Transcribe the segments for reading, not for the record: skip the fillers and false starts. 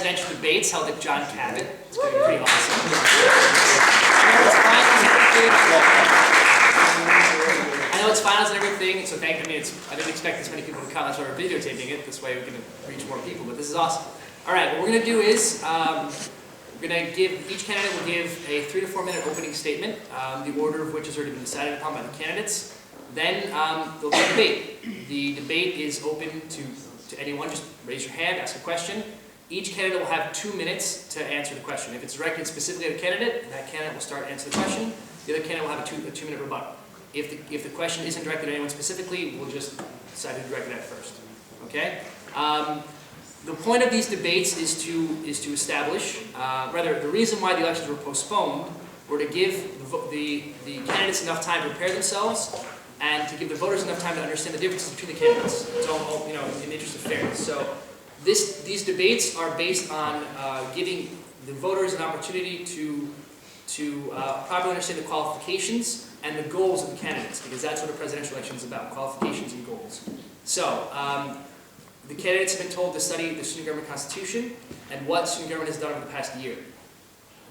Presidential Debates held at John Cabot. It's going to be pretty awesome. I know it's finals and everything, so I didn't expect this many people to come. That's why we're videotaping it. This way we can reach more people, but this is awesome. All right, what we're going to do is we're going to give, each candidate will give a 3 to 4 minute opening statement, the order of which has already been decided upon by the candidates. Then there'll be a debate. The debate is open to anyone. Just raise your hand, ask a question. Each candidate will have 2 minutes to answer the question. If it's directed specifically at a candidate, that candidate will start answering the question. The other candidate will have a 2 minute rebuttal. If the question isn't directed at anyone specifically, we'll just decide who directed at first. Okay? The point of these debates is to establish, rather, the reason why the elections were postponed were to give the candidates enough time to prepare themselves and to give the voters enough time to understand the differences between the candidates. It's all, in the interest of fairness. So these debates are based on giving the voters an opportunity to properly understand the qualifications and the goals of the candidates, because that's what a presidential election is about, qualifications and goals. So, the candidates have been told to study the student government constitution and what student government has done over the past year.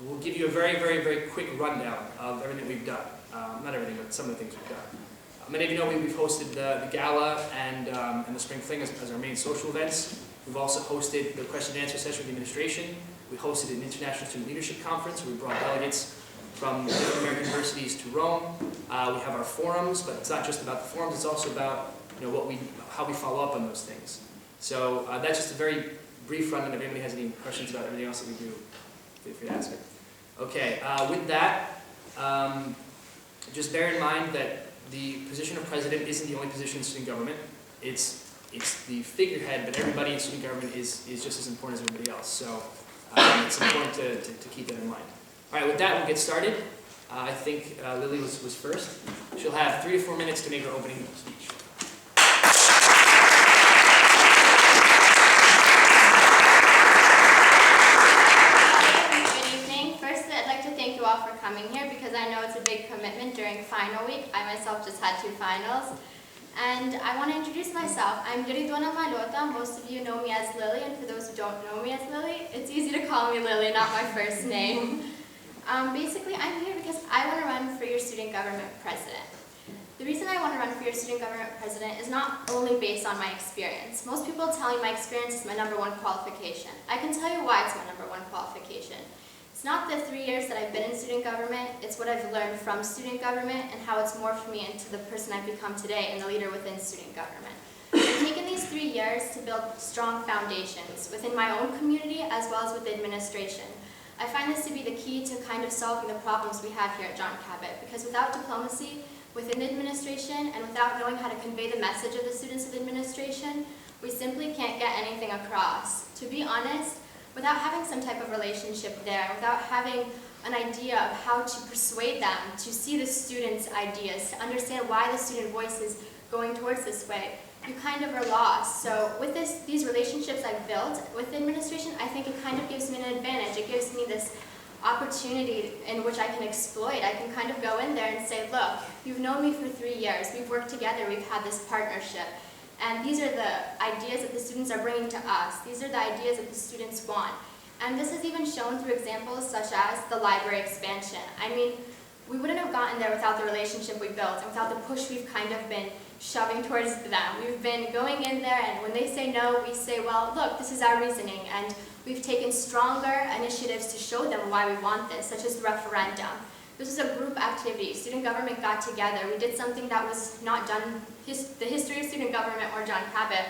We'll give you a very, very, very quick rundown of everything we've done. Not everything, but some of the things we've done. Many of you know we've hosted the gala and the spring fling as our main social events. We've also hosted the question and answer session with the administration. We hosted an international student leadership conference where we brought delegates from different American universities to Rome. We have our forums, but it's not just about the forums, it's also about how we follow up on those things. So that's just a very brief rundown. If anybody has any questions about everything else that we do, feel free to ask it. Okay, with that, just bear in mind that the position of president isn't the only position in student government. It's the figurehead, but everybody in student government is just as important as everybody else. So it's important to keep that in mind. All right, with that, we'll get started. I think Lily was first. She'll have 3 to 4 minutes to make her opening speech. For coming here, because I know it's a big commitment during final week. I myself just had 2 finals. And I want to introduce myself. I'm Liridona Malota. Most of you know me as Lily, and for those who don't know me as Lily, it's easy to call me Lily, not my first name. Basically, I'm here because I want to run for your student government president. The reason I want to run for your student government president is not only based on my experience. Most people tell me my experience is my #1 qualification. I can tell you why it's my #1 qualification. It's not the 3 years that I've been in student government, it's what I've learned from student government and how it's morphed me into the person I've become today and the leader within student government. I've taken these 3 years to build strong foundations within my own community as well as with the administration. I find this to be the key to kind of solving the problems we have here at John Cabot, because without diplomacy within the administration and without knowing how to convey the message of the students of the administration, we simply can't get anything across. To be honest, without having some type of relationship there, without having an idea of how to persuade them to see the students' ideas, to understand why the student voice is going towards this way, you kind of are lost. So with these relationships I've built with the administration, I think it kind of gives me an advantage. It gives me this opportunity in which I can exploit. I can kind of go in there and say, look, you've known me for 3 years, we've worked together, we've had this partnership. And these are the ideas that the students are bringing to us. These are the ideas that the students want. And this is even shown through examples such as the library expansion. I mean, we wouldn't have gotten there without the relationship we built and without the push we've kind of been shoving towards them. We've been going in there, and when they say no, we say, well, look, this is our reasoning. And we've taken stronger initiatives to show them why we want this, such as the referendum. This is a group activity. Student government got together. We did something that was not done the history of student government or John Cabot.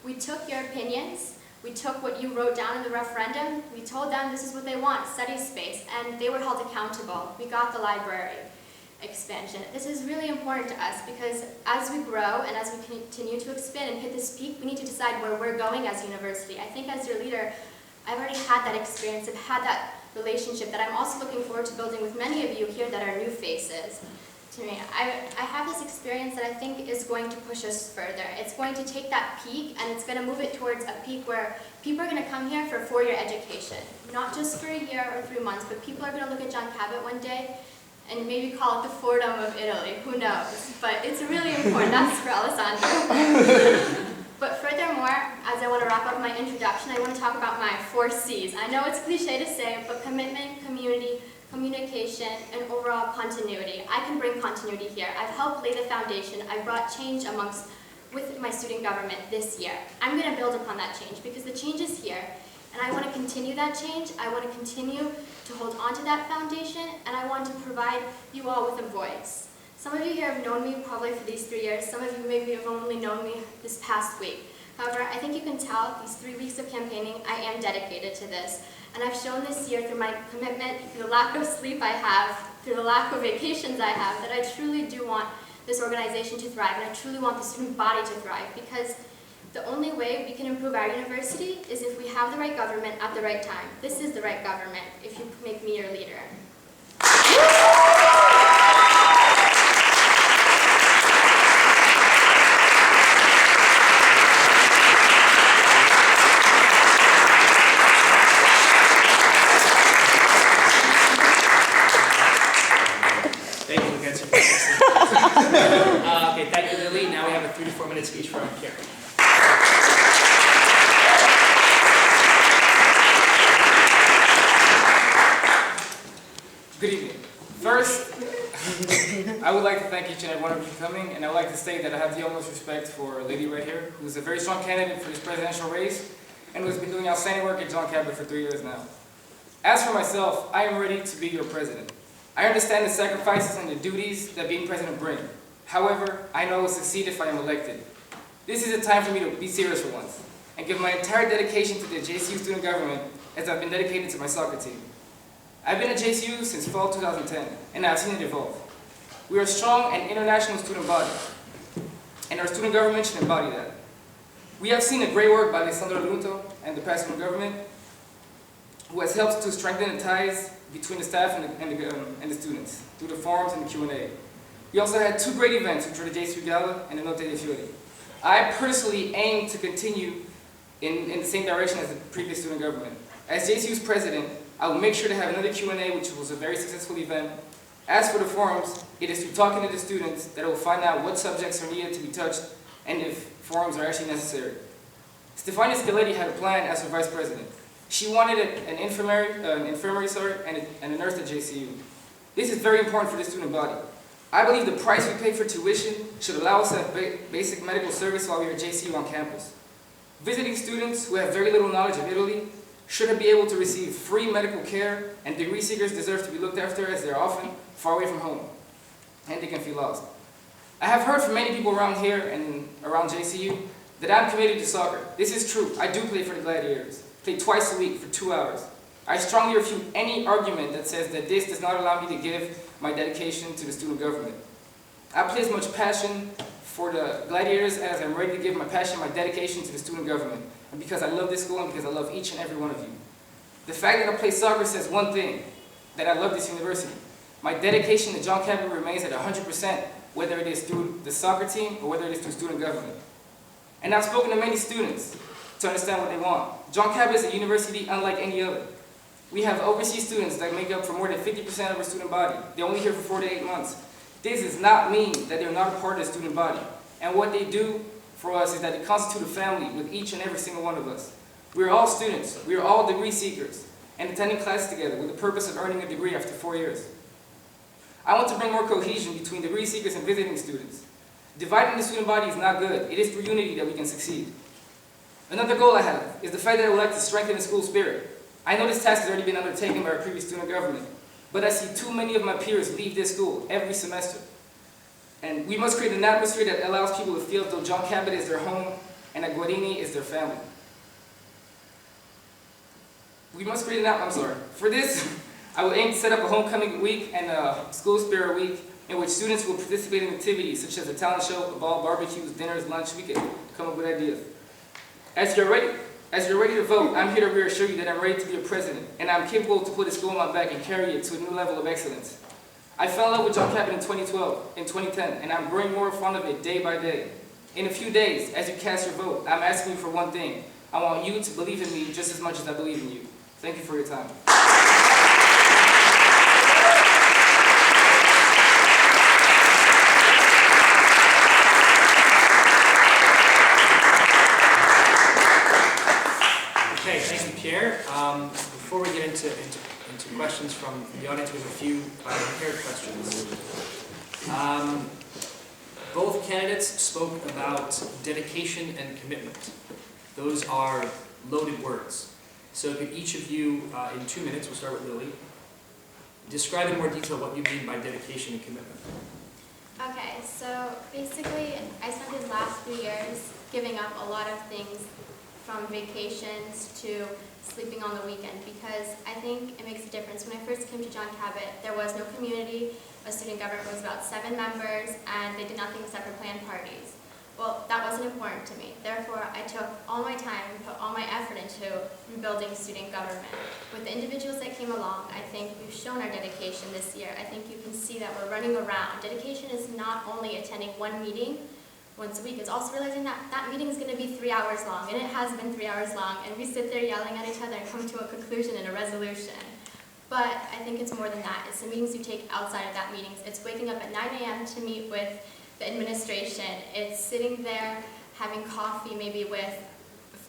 We took your opinions, we took what you wrote down in the referendum, we told them this is what they want, study space, and they were held accountable. We got the library expansion. This is really important to us because as we grow and as we continue to expand and hit this peak, we need to decide where we're going as a university. I think as your leader, I've already had that experience, I've had that relationship that I'm also looking forward to building with many of you here that are new faces to me. I have this experience that I think is going to push us further. It's going to take that peak and it's going to move it towards a peak where people are going to come here for a 4-year education. Not just for a year or 3 months, but people are going to look at John Cabot one day and maybe call it the Fordham of Italy. Who knows? But it's really important. That's for Alessandro. But furthermore, as I want to wrap up my introduction, I want to talk about my 4 C's. I know it's cliche to say, but commitment, community, communication, and overall continuity. I can bring continuity here. I've helped lay the foundation. I've brought change with my student government this year. I'm going to build upon that change because the change is here, and I want to continue that change. I want to continue to hold on to that foundation, and I want to provide you all with a voice. Some of you here have known me probably for these 3 years. Some of you maybe have only known me this past week. However, I think you can tell these 3 weeks of campaigning, I am dedicated to this. And I've shown this year through my commitment, through the lack of sleep I have, through the lack of vacations I have, that I truly do want this organization to thrive, and I truly want the student body to thrive, because the only way we can improve our university is if we have the right government at the right time. This is the right government if you make me your leader. Okay, thank you, Lily. Now we have a 3 to 4 minute speech from Pierre. Good evening. First, I would like to thank each and every one of you for coming, and I would like to say that I have the utmost respect for a lady right here, who's a very strong candidate for this presidential race, and who's been doing outstanding work at John Cabot for 3 years now. As for myself, I am ready to be your president. I understand the sacrifices and the duties that being president bring. However, I know I will succeed if I am elected. This is a time for me to be serious for once, and give my entire dedication to the JCU student government as I've been dedicated to my soccer team. I've been at JCU since fall 2010, and I've seen it evolve. We are a strong and international student body, and our student government should embody that. We have seen the great work by Liridona and the past student government, who has helped to strengthen the ties between the staff and the students through the forums and the Q&A. We also had 2 great events, which were the JCU Gala and the Notte dei Fiori. I personally aim to continue in the same direction as the previous student government. As JCU's president, I will make sure to have another Q&A, which was a very successful event. As for the forums, it is through talking to the students that I will find out what subjects are needed to be touched and if forums are actually necessary. Stefania Scaletti had a plan as her vice president. She wanted an infirmary and a nurse at JCU. This is very important for the student body. I believe the price we pay for tuition should allow us to have basic medical service while we are at JCU on campus. Visiting students who have very little knowledge of Italy should be able to receive free medical care, and degree seekers deserve to be looked after as they are often far away from home, and they can feel lost. I have heard from many people around here and around JCU that I'm committed to soccer. This is true. I do play for the Gladiators. Play twice a week for 2 hours. I strongly refute any argument that says that this does not allow me to give my dedication to the student government. I play as much passion for the Gladiators as I'm ready to give my passion, my dedication to the student government. And because I love this school and because I love each and every one of you. The fact that I play soccer says one thing, that I love this university. My dedication to John Cabot remains at 100%, whether it is through the soccer team or whether it is through student government. And I've spoken to many students to understand what they want. John Cabot is a university unlike any other. We have overseas students that make up for more than 50% of our student body. They're only here for 4 to 8 months. This does not mean that they're not a part of the student body. And what they do for us is that they constitute a family with each and every single one of us. We are all students. We are all degree seekers and attending classes together with the purpose of earning a degree after 4 years. I want to bring more cohesion between degree seekers and visiting students. Dividing the student body is not good. It is through unity that we can succeed. Another goal I have is the fact that I would like to strengthen the school spirit. I know this task has already been undertaken by our previous student government, but I see too many of my peers leave this school every semester. And we must create an atmosphere that allows people to feel as though John Cabot is their home and that Guarini is their family. We must create an atmosphere. For this, I will aim to set up a homecoming week and a school spirit week in which students will participate in activities such as a talent show, a ball, barbecues, dinners, lunch. We can come up with ideas. As you're ready to vote, I'm here to reassure you that I'm ready to be a president, and I'm capable to put a school on my back and carry it to a new level of excellence. I fell in love with John Cabot in 2010, and I'm growing more fond of it day by day. In a few days, as you cast your vote, I'm asking you for one thing. I want you to believe in me just as much as I believe in you. Thank you for your time. Pierre. Before we get into questions from the audience, we have a few prepared questions. Both candidates spoke about dedication and commitment. Those are loaded words. So could each of you, in 2 minutes, we'll start with Lily, describe in more detail what you mean by dedication and commitment. Okay, so basically, I spent these last 3 years giving up a lot of things, from vacations to sleeping on the weekend, because I think it makes a difference. When I first came to John Cabot, there was no community. A student government was about 7 members, and they did nothing except for plan parties. Well, that wasn't important to me. Therefore, I took all my time and put all my effort into rebuilding student government. With the individuals that came along, I think we've shown our dedication this year. I think you can see that we're running around. Dedication is not only attending one meeting once a week, it's also realizing that that meeting is going to be 3 hours long, and it has been 3 hours long, and we sit there yelling at each other and come to a conclusion and a resolution. But I think it's more than that. It's the meetings you take outside of that meetings. It's waking up at 9 a.m. to meet with the administration. It's sitting there having coffee maybe with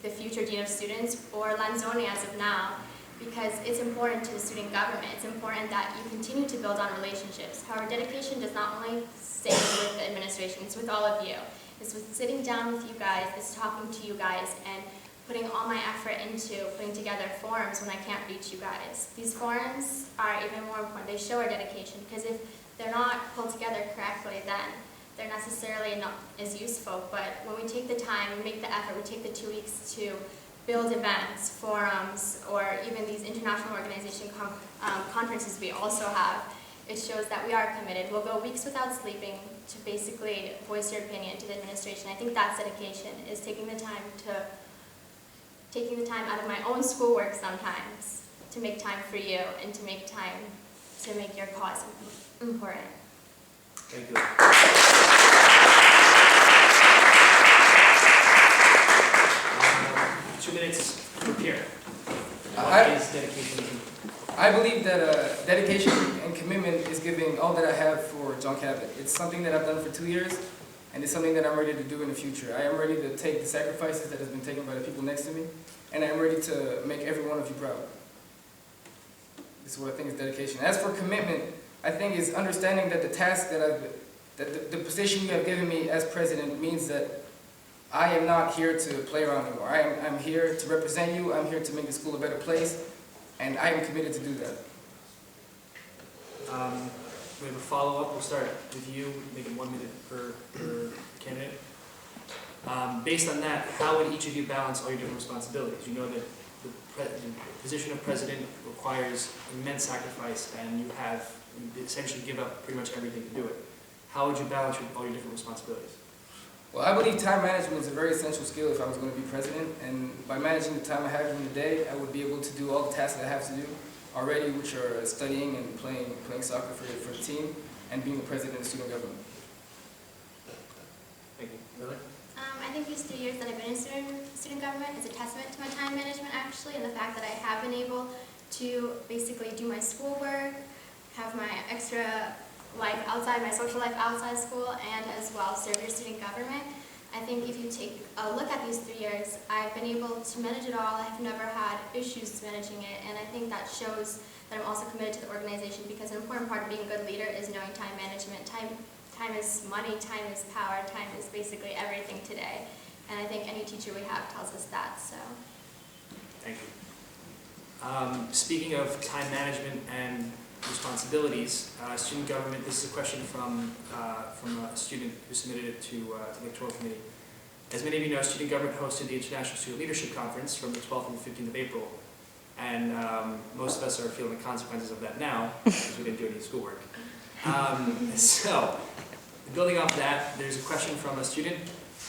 the future dean of students or Lanzoni as of now, because it's important to the student government. It's important that you continue to build on relationships. However, dedication does not only stay with the administration, it's with all of you. It's with sitting down with you guys, it's talking to you guys, and putting all my effort into putting together forums when I can't reach you guys. These forums are even more important. They show our dedication, because if they're not pulled together correctly, then they're necessarily not as useful. But when we take the time, we make the effort, we take the 2 weeks to build events, forums, or even these international organization conferences we also have, it shows that we are committed. We'll go weeks without sleeping to basically voice your opinion to the administration. I think that's dedication, is taking the time out of my own schoolwork sometimes to make time for you and to make time to make your cause important. Thank you. 2 minutes for Pierre. What is dedication and commitment? I believe that dedication and commitment is giving all that I have for John Cabot. It's something that I've done for 2 years, and it's something that I'm ready to do in the future. I am ready to take the sacrifices that has been taken by the people next to me, and I'm ready to make every one of you proud. This is what I think is dedication. As for commitment, I think it's understanding that the task that the position you have given me as president means that I am not here to play around anymore. I'm here to represent you. I'm here to make the school a better place, and I am committed to do that. We have a follow-up. We'll start with you, making 1 minute per candidate. Based on that, how would each of you balance all your different responsibilities? You know that the position of president requires immense sacrifice, and you essentially give up pretty much everything to do it. How would you balance all your different responsibilities? Well, I believe time management is a very essential skill if I was going to be president, and by managing the time I have in the day, I would be able to do all the tasks that I have to do already, which are studying and playing soccer for the team, and being the president of student government. Thank you. Lily? I think these 3 years that I've been in student government is a testament to my time management, actually, and the fact that I have been able to basically do my schoolwork, have my extra life outside, my social life outside school, and as well serve your student government. I think if you take a look at these 3 years, I've been able to manage it all. I've never had issues managing it, and I think that shows that I'm also committed to the organization, because an important part of being a good leader is knowing time management. Time is money, time is power, time is basically everything today. And I think any teacher we have tells us that, so. Thank you. Speaking of time management and responsibilities, student government, this is a question from a student who submitted it to the electoral committee. As many of you know, student government hosted the International Student Leadership Conference from the 12th and the 15th of April. And most of us are feeling the consequences of that now, because we didn't do any schoolwork. So, building off that, there's a question from a student.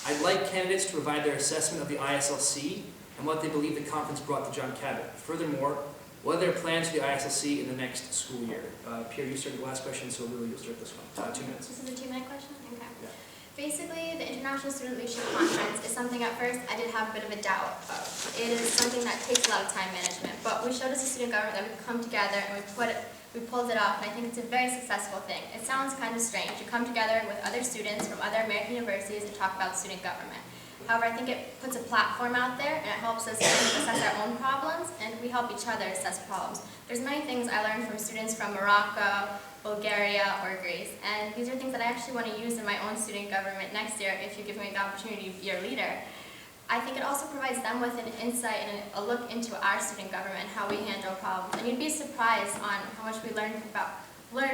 I'd like candidates to provide their assessment of the ISLC and what they believe the conference brought to John Cabot. Furthermore, what are their plans for the ISLC in the next school year? Pierre, you started the last question, so Lily, you'll start this one. 2 minutes. This is a 2-minute question? Okay. Yeah. Basically, the International Student Leadership Conference is something at first I did have a bit of a doubt of. It is something that takes a lot of time management, but we showed as a student government that we could come together and we pulled it off, and I think it's a very successful thing. It sounds kind of strange to come together with other students from other American universities and talk about student government. However, I think it puts a platform out there and it helps us assess our own problems, and we help each other assess problems. There's many things I learned from students from Morocco, Bulgaria, or Greece, and these are things that I actually want to use in my own student government next year if you give me the opportunity to be your leader. I think it also provides them with an insight and a look into our student government and how we handle problems. And you'd be surprised on how much we learn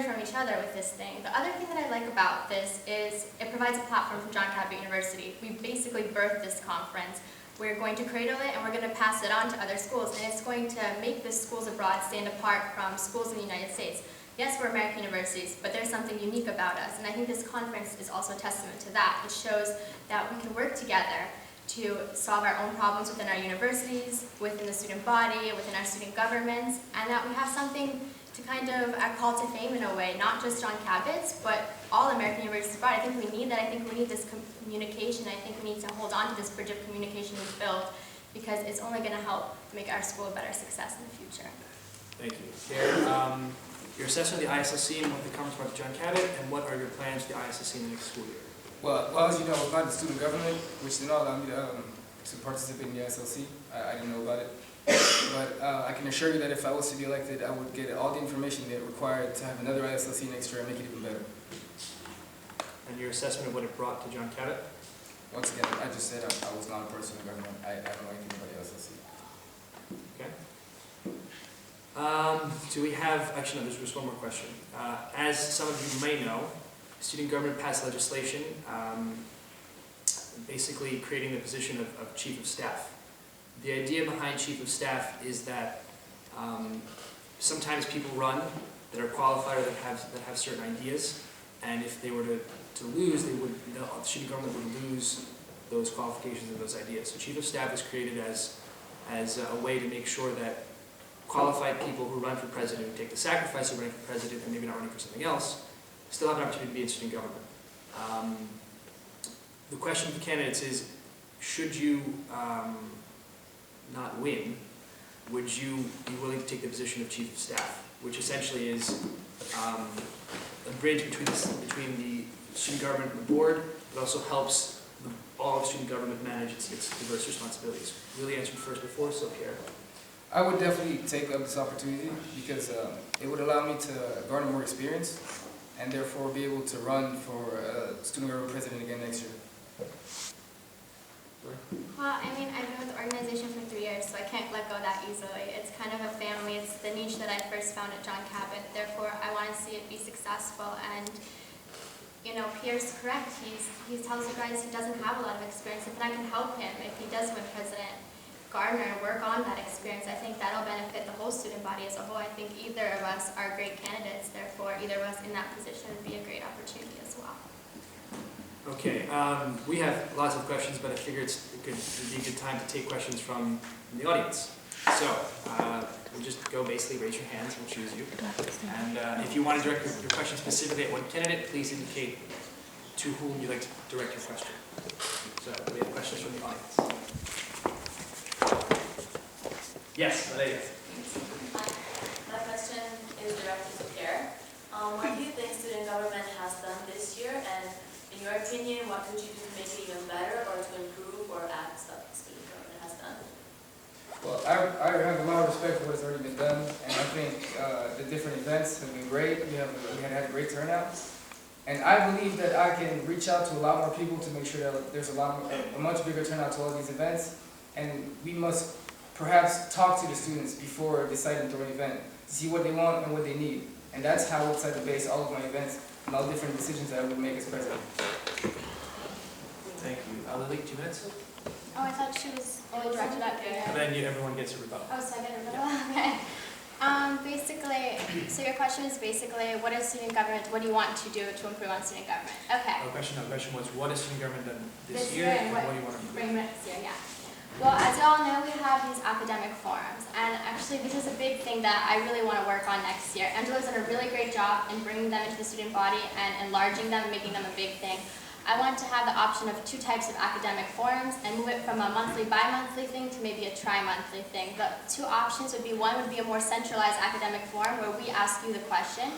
from each other with this thing. The other thing that I like about this is it provides a platform from John Cabot University. We basically birthed this conference. We're going to cradle it and we're going to pass it on to other schools, and it's going to make the schools abroad stand apart from schools in the United States. Yes, we're American universities, but there's something unique about us, and I think this conference is also a testament to that. It shows that we can work together to solve our own problems within our universities, within the student body, within our student governments, and that we have something to kind of our call to fame in a way, not just John Cabot's, but all American universities abroad. I think we need that. I think we need this communication. I think we need to hold on to this bridge of communication we've built, because it's only going to help make our school a better success in the future. Thank you. Pierre, your assessment of the ISSC and what the conference brought to John Cabot, and what are your plans for the ISSC in the next school year? Well, as you know, I was not in student government, which did not allow me to participate in the SLC. I didn't know about it. But I can assure you that if I was to be elected, I would get all the information that required to have another ISLC next year and make it even better. And your assessment of what it brought to John Cabot? Once again, I just said I was not a person in government. I don't know anything about the SLC. Okay. Do we have, actually no, there's just one more question. As some of you may know, student government passed legislation basically creating the position of Chief of Staff. The idea behind Chief of Staff is that sometimes people run that are qualified or that have certain ideas, and if they were to lose, the student government would lose those qualifications and those ideas. So Chief of Staff was created as a way to make sure that qualified people who run for president, who take the sacrifice of running for president and maybe not running for something else, still have an opportunity to be in student government. The question for candidates is, should you not win, would you be willing to take the position of Chief of Staff, which essentially is a bridge between the student government and the board, but also helps all of student government manage its diverse responsibilities. Really answered first before, so Pierre. I would definitely take up this opportunity because it would allow me to garner more experience and therefore be able to run for student government president again next year. Well, I mean, I've been with the organization for 3 years, so I can't let go that easily. It's kind of a family. It's the niche that I first found at John Cabot. Therefore, I want to see it be successful. And, you know, Pierre's correct. He tells you guys he doesn't have a lot of experience, and I can help him if he does win President Gardner and work on that experience. I think that'll benefit the whole student body as a whole. I think either of us are great candidates. Therefore, either of us in that position would be a great opportunity as well. Okay, we have lots of questions, but I figure it would be a good time to take questions from the audience. So, we'll just go basically raise your hands, we'll choose you. And if you want to direct your question specifically at one candidate, please indicate to whom you'd like to direct your question. So, we have questions from the audience. Yes, Malota. My question is directed to Pierre. What do you think student government has done this year, and in your opinion, what could you do to make it even better or to improve or add stuff student government has done? Well, I have a lot of respect for what's already been done, and I think the different events have been great. We had a great turnout. And I believe that I can reach out to a lot more people to make sure that there's a much bigger turnout to all these events. And we must perhaps talk to the students before deciding to an event to see what they want and what they need. And that's how I decided to base all of my events and all different decisions that I would make as president. Thank you. Lily, 2 minutes? Oh, I thought she was only directed at Pierre. And then everyone gets a rebuttal. Oh, so I get a rebuttal? Okay. Basically, so your question is basically, what is student government, what do you want to do to improve on student government? Okay. The question was, what has student government done this Year year, and and what do you want to improve? bring next year, yeah. Well, as you all know, we have these academic forums, and actually this is a big thing that I really want to work on next year. Angela's done a really great job in bringing them into the student body and enlarging them and making them a big thing. I want to have the option of 2 types of academic forums and move it from a monthly, bi-monthly thing to maybe a tri-monthly thing. The 2 options would be, one would be a more centralized academic forum where we ask you the question,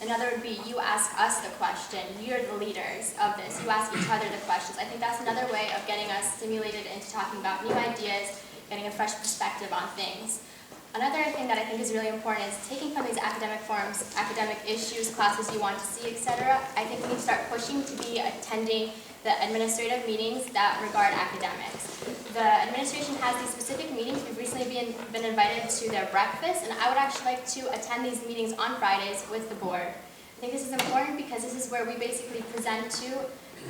Another would be you ask us the question. You're the leaders of this. You ask each other the questions. I think that's another way of getting us stimulated into talking about new ideas, getting a fresh perspective on things. Another thing that I think is really important is taking from these academic forums, academic issues, classes you want to see, etc. I think we need to start pushing to be attending the administrative meetings that regard academics. The administration has these specific meetings. We've recently been invited to their breakfast, and I would actually like to attend these meetings on Fridays with the board. I think this is important because this is where we basically present to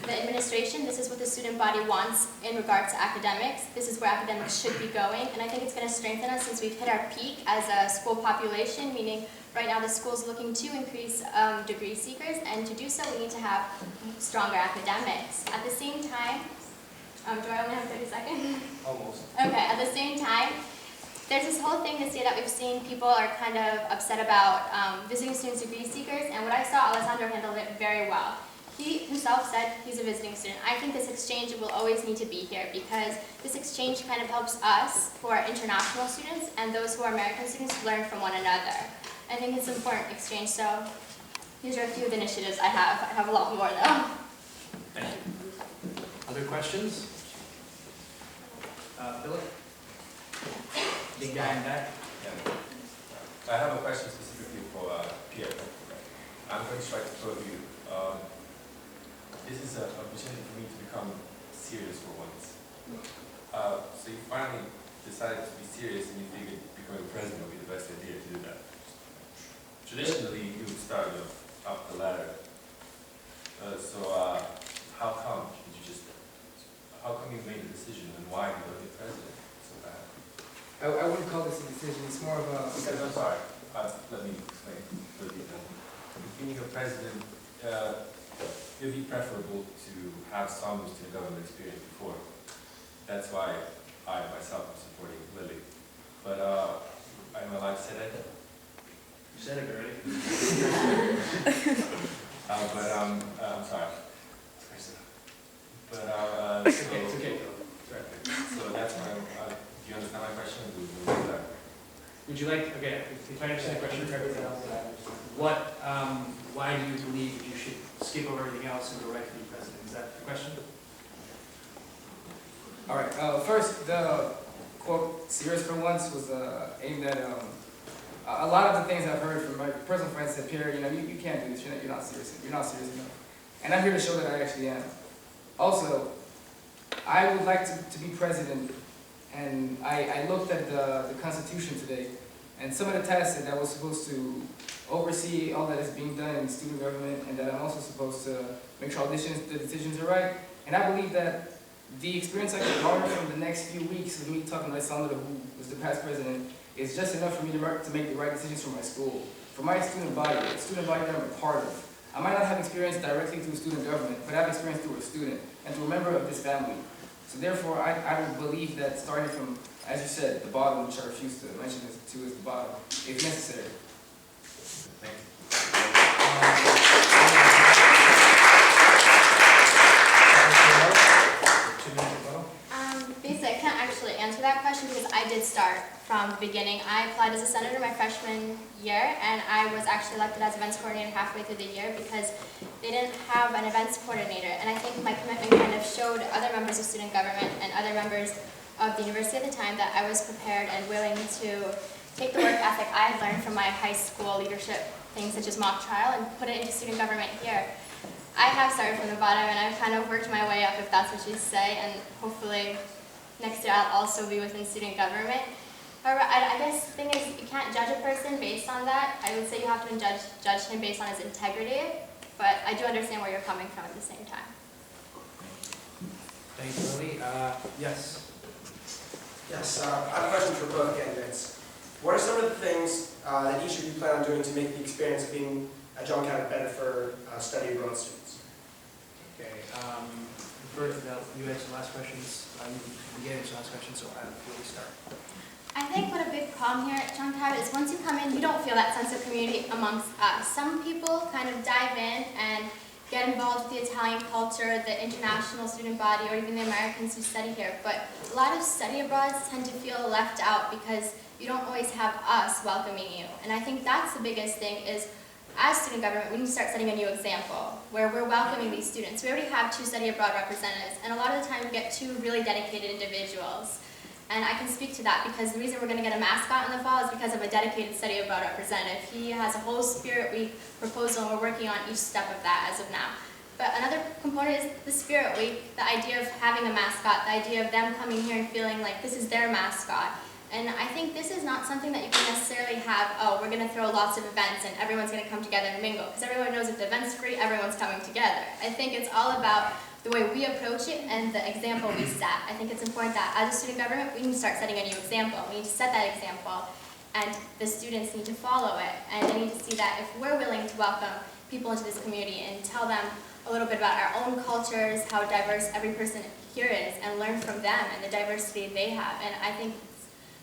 the administration. This is what the student body wants in regards to academics. This is where academics should be going, and I think it's going to strengthen us since we've hit our peak as a school population, meaning right now the school's looking to increase degree seekers, and to do so we need to have stronger academics. At the same time, do I only have 30 seconds? Almost. Okay, at the same time, there's this whole thing this year that we've seen people are kind of upset about visiting students, degree seekers, and what I saw, Alessandro handled it very well. He himself said he's a visiting student. I think this exchange will always need to be here because this exchange kind of helps us, who are international students, and those who are American students, learn from one another. I think it's an important exchange, so these are a few of the initiatives I have. I have a lot more though. Thank you. Other questions? Philip? Big guy in back. Yeah. I have a question specifically for Pierre. I'm going to try to throw you. This is an opportunity for me to become serious for once. So you finally decided to be serious and you figured becoming president would be the best idea to do that. Traditionally, you would start up the ladder. How come you made the decision and why you want to be president so bad? I wouldn't call this a decision. It's more of a... I'm sorry. Let me explain further. Being a president, it would be preferable to have some student government experience before. That's why I myself am supporting Lily. But I'm allowed to say that? You said it already. I'm sorry. But It's okay. so that's why. Do you understand my question? Would you like, okay, if I understand the question correctly, why do you believe you should skip over everything else and go right to be president? Is that the question? All right. First, the quote "serious for once" was aimed at a lot of the things I've heard from my personal friends said, Pierre, you can't do this. You're not serious. You're not serious enough. And I'm here to show that I actually am. Also, I would like to be president, and I looked at the Constitution today, and some of the tasks that I was supposed to oversee all that is being done in student government, and that I'm also supposed to make sure the decisions are right. And I believe that the experience I can garner from the next few weeks of me talking to Alessandro, who was the past president, is just enough for me to make the right decisions for my school, for my student body that I'm a part of. I might not have experience directly through student government, but I have experience through a student and through a member of this family. So therefore, I would believe that starting from, as you said, the bottom, which I refuse to mention this too as the bottom, if necessary. Thank you. Basically, I can't actually answer that question because I did start from the beginning. I applied as a senator my freshman year, and I was actually elected as events coordinator halfway through the year because they didn't have an events coordinator. And I think my commitment kind of showed other members of student government and other members of the university at the time that I was prepared and willing to take the work ethic I had learned from my high school leadership things such as mock trial and put it into student government here. I have started from the bottom and I've kind of worked my way up, if that's what you say, and hopefully next year I'll also be within student government. However, I guess the thing is, you can't judge a person based on that. I would say you have to judge him based on his integrity, but I do understand where you're coming from at the same time. Thank you, Lily. Yes. Yes, I have a question for both candidates. What are some of the things that each of you plan on doing to make the experience of being at John County better for study abroad students? Okay. First, you answered the last questions. You gave answer the last question, so I will start. I think what a big problem here at John County is once you come in, you don't feel that sense of community amongst us. Some people kind of dive in and get involved with the Italian culture, the international student body, or even the Americans who study here. But a lot of study abroads tend to feel left out because you don't always have us welcoming you. And I think that's the biggest thing is as student government, we need to start setting a new example where we're welcoming these students. We already have 2 study abroad representatives, and a lot of the time we get 2 really dedicated individuals. And I can speak to that because the reason we're going to get a mascot in the fall is because of a dedicated study abroad representative. He has a whole Spirit Week proposal, and we're working on each step of that as of now. But another component is the Spirit Week, the idea of having a mascot, the idea of them coming here and feeling like this is their mascot. And I think this is not something that you can necessarily have, oh, we're going to throw lots of events and everyone's going to come together and mingle. Because everyone knows if the event's free, everyone's coming together. I think it's all about the way we approach it and the example we set. I think it's important that as a student government, we need to start setting a new example. We need to set that example, and the students need to follow it. And they need to see that if we're willing to welcome people into this community and tell them a little bit about our own cultures, how diverse every person here is, and learn from them and the diversity they have. And I think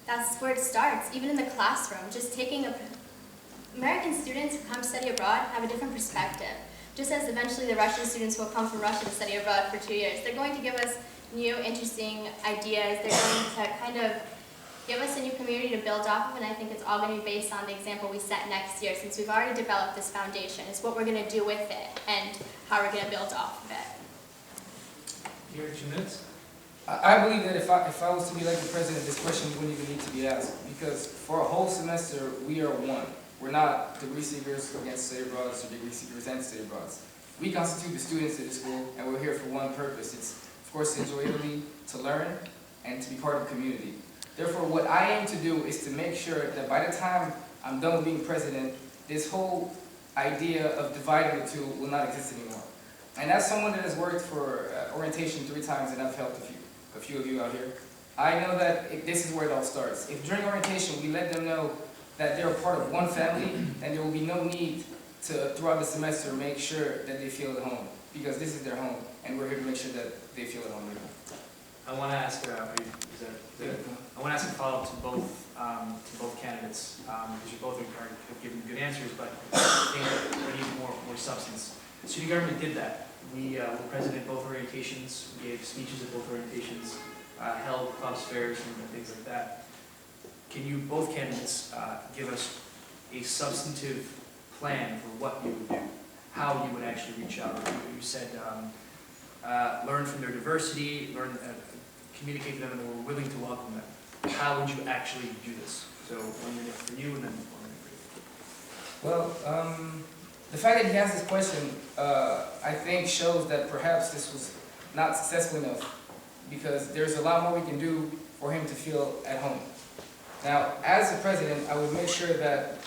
that's where it starts, even in the classroom. Just taking American students who come study abroad have a different perspective. Just as eventually the Russian students will come from Russia to study abroad for 2 years. They're going to give us new, interesting ideas. They're going to kind of give us a new community to build off of, and I think it's all going to be based on the example we set next year, since we've already developed this foundation. It's what we're going to do with it and how we're going to build off of it. Here, 2 minutes. I believe that if I was to be elected president, this question wouldn't even need to be asked, because for a whole semester, we are one. We're not degree seekers against study abroads or degree seekers and study abroads. We constitute the students of the school, and we're here for one purpose. It's, of course, to enjoy Italy, to learn, and to be part of the community. Therefore, what I aim to do is to make sure that by the time I'm done with being president, this whole idea of dividing the two will not exist anymore. And as someone that has worked for orientation 3 times, and I've helped a few of you out here, I know that this is where it all starts. If during orientation we let them know that they're a part of one family, then there will be no need to, throughout the semester, make sure that they feel at home, because this is their home, and we're here to make sure that they feel at home. I want to ask, I want to ask a follow-up to both candidates, because you both have given good answers, but I think we need more substance. The student government did that. We were present at both orientations, we gave speeches at both orientations, held clubs, fairs, and things like that. Can you, both candidates, give us a substantive plan for what you would do, how you would actually reach out? You said learn from their diversity, communicate to them, and we're willing to welcome them. How would you actually do this? So 1 minute for you, and then 1 minute for you. Well, the fact that he asked this question, I think shows that perhaps this was not successful enough, because there's a lot more we can do for him to feel at home. Now, as the president, I would make sure that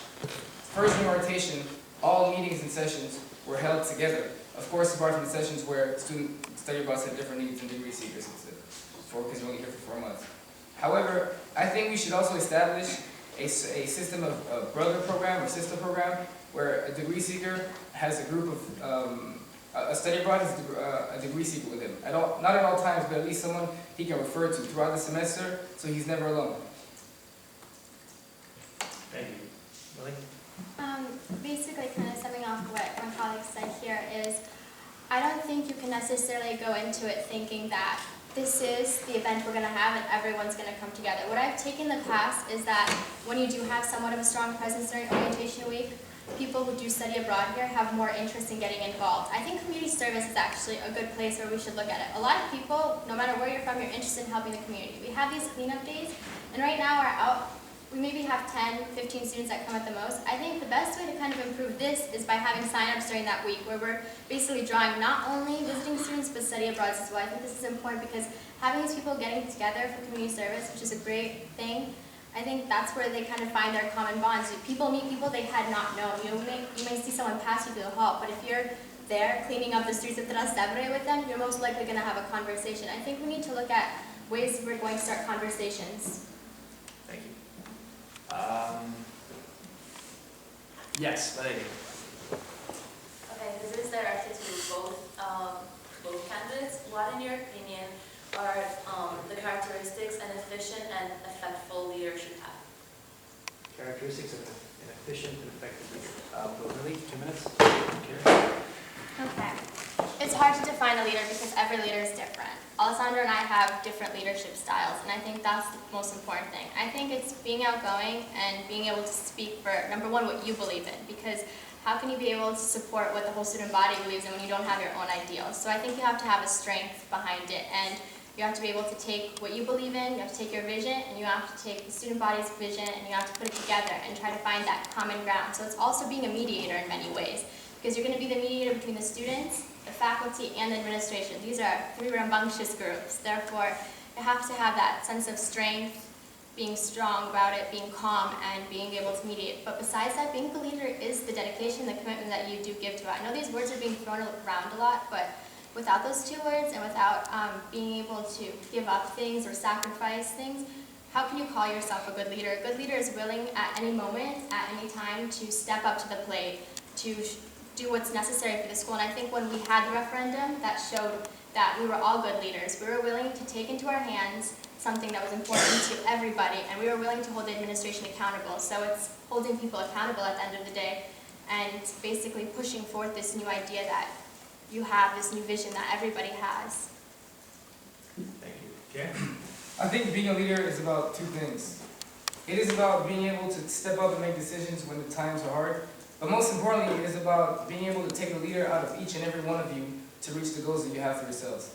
first in orientation, all meetings and sessions were held together. Of course, apart from the sessions where student study abroad had different needs and degree seekers, because we're only here for 4 months. However, I think we should also establish a system of brother program or sister program, where a degree seeker has a group of, a study abroad has a degree seeker with him. Not at all times, but at least someone he can refer to throughout the semester, so he's never alone. Thank you. Lily? Basically, kind of summing off what my colleague said here is, I don't think you can necessarily go into it thinking that this is the event we're going to have and everyone's going to come together. What I've taken in the past is that when you do have somewhat of a strong presence during orientation week, people who do study abroad here have more interest in getting involved. I think community service is actually a good place where we should look at it. A lot of people, no matter where you're from, you're interested in helping the community. We have these cleanup days, and right now we maybe have 10, 15 students that come at the most. I think the best way to kind of improve this is by having sign-ups during that week, where we're basically drawing not only visiting students, but study abroad as well. I think this is important because having these people getting together for community service, which is a great thing, I think that's where they kind of find their common bonds. People meet people they had not known. You may see someone pass you through the hall, but if you're there cleaning up the streets of Trastevere with them, you're most likely going to have a conversation. I think we need to look at ways we're going to start conversations. Thank you. Yes, Lady. Okay, this is directed to both candidates. What, in your opinion, are the characteristics an efficient and effective leader should have? Characteristics of an efficient and effective leader. Lily, 2 minutes. Okay. It's hard to define a leader because every leader is different. Alessandra and I have different leadership styles, and I think that's the most important thing. I think it's being outgoing and being able to speak for, number one, what you believe in, because how can you be able to support what the whole student body believes in when you don't have your own ideals? So I think you have to have a strength behind it, and you have to be able to take what you believe in, you have to take your vision, and you have to take the student body's vision, and you have to put it together and try to find that common ground. So it's also being a mediator in many ways, because you're going to be the mediator between the students, the faculty, and the administration. These are three rambunctious groups. Therefore, you have to have that sense of strength, being strong about it, being calm, and being able to mediate. But besides that, being the leader is the dedication, the commitment that you do give to it. I know these words are being thrown around a lot, but without those two words and without being able to give up things or sacrifice things, how can you call yourself a good leader? A good leader is willing at any moment, at any time, to step up to the plate, to do what's necessary for the school. And I think when we had the referendum, that showed that we were all good leaders. We were willing to take into our hands something that was important to everybody, and we were willing to hold the administration accountable. So it's holding people accountable at the end of the day, and basically pushing forth this new idea that you have, this new vision that everybody has. Thank you. Pierre? I think being a leader is about two things. It is about being able to step up and make decisions when the times are hard, but most importantly, it is about being able to take the leader out of each and every one of you to reach the goals that you have for yourselves.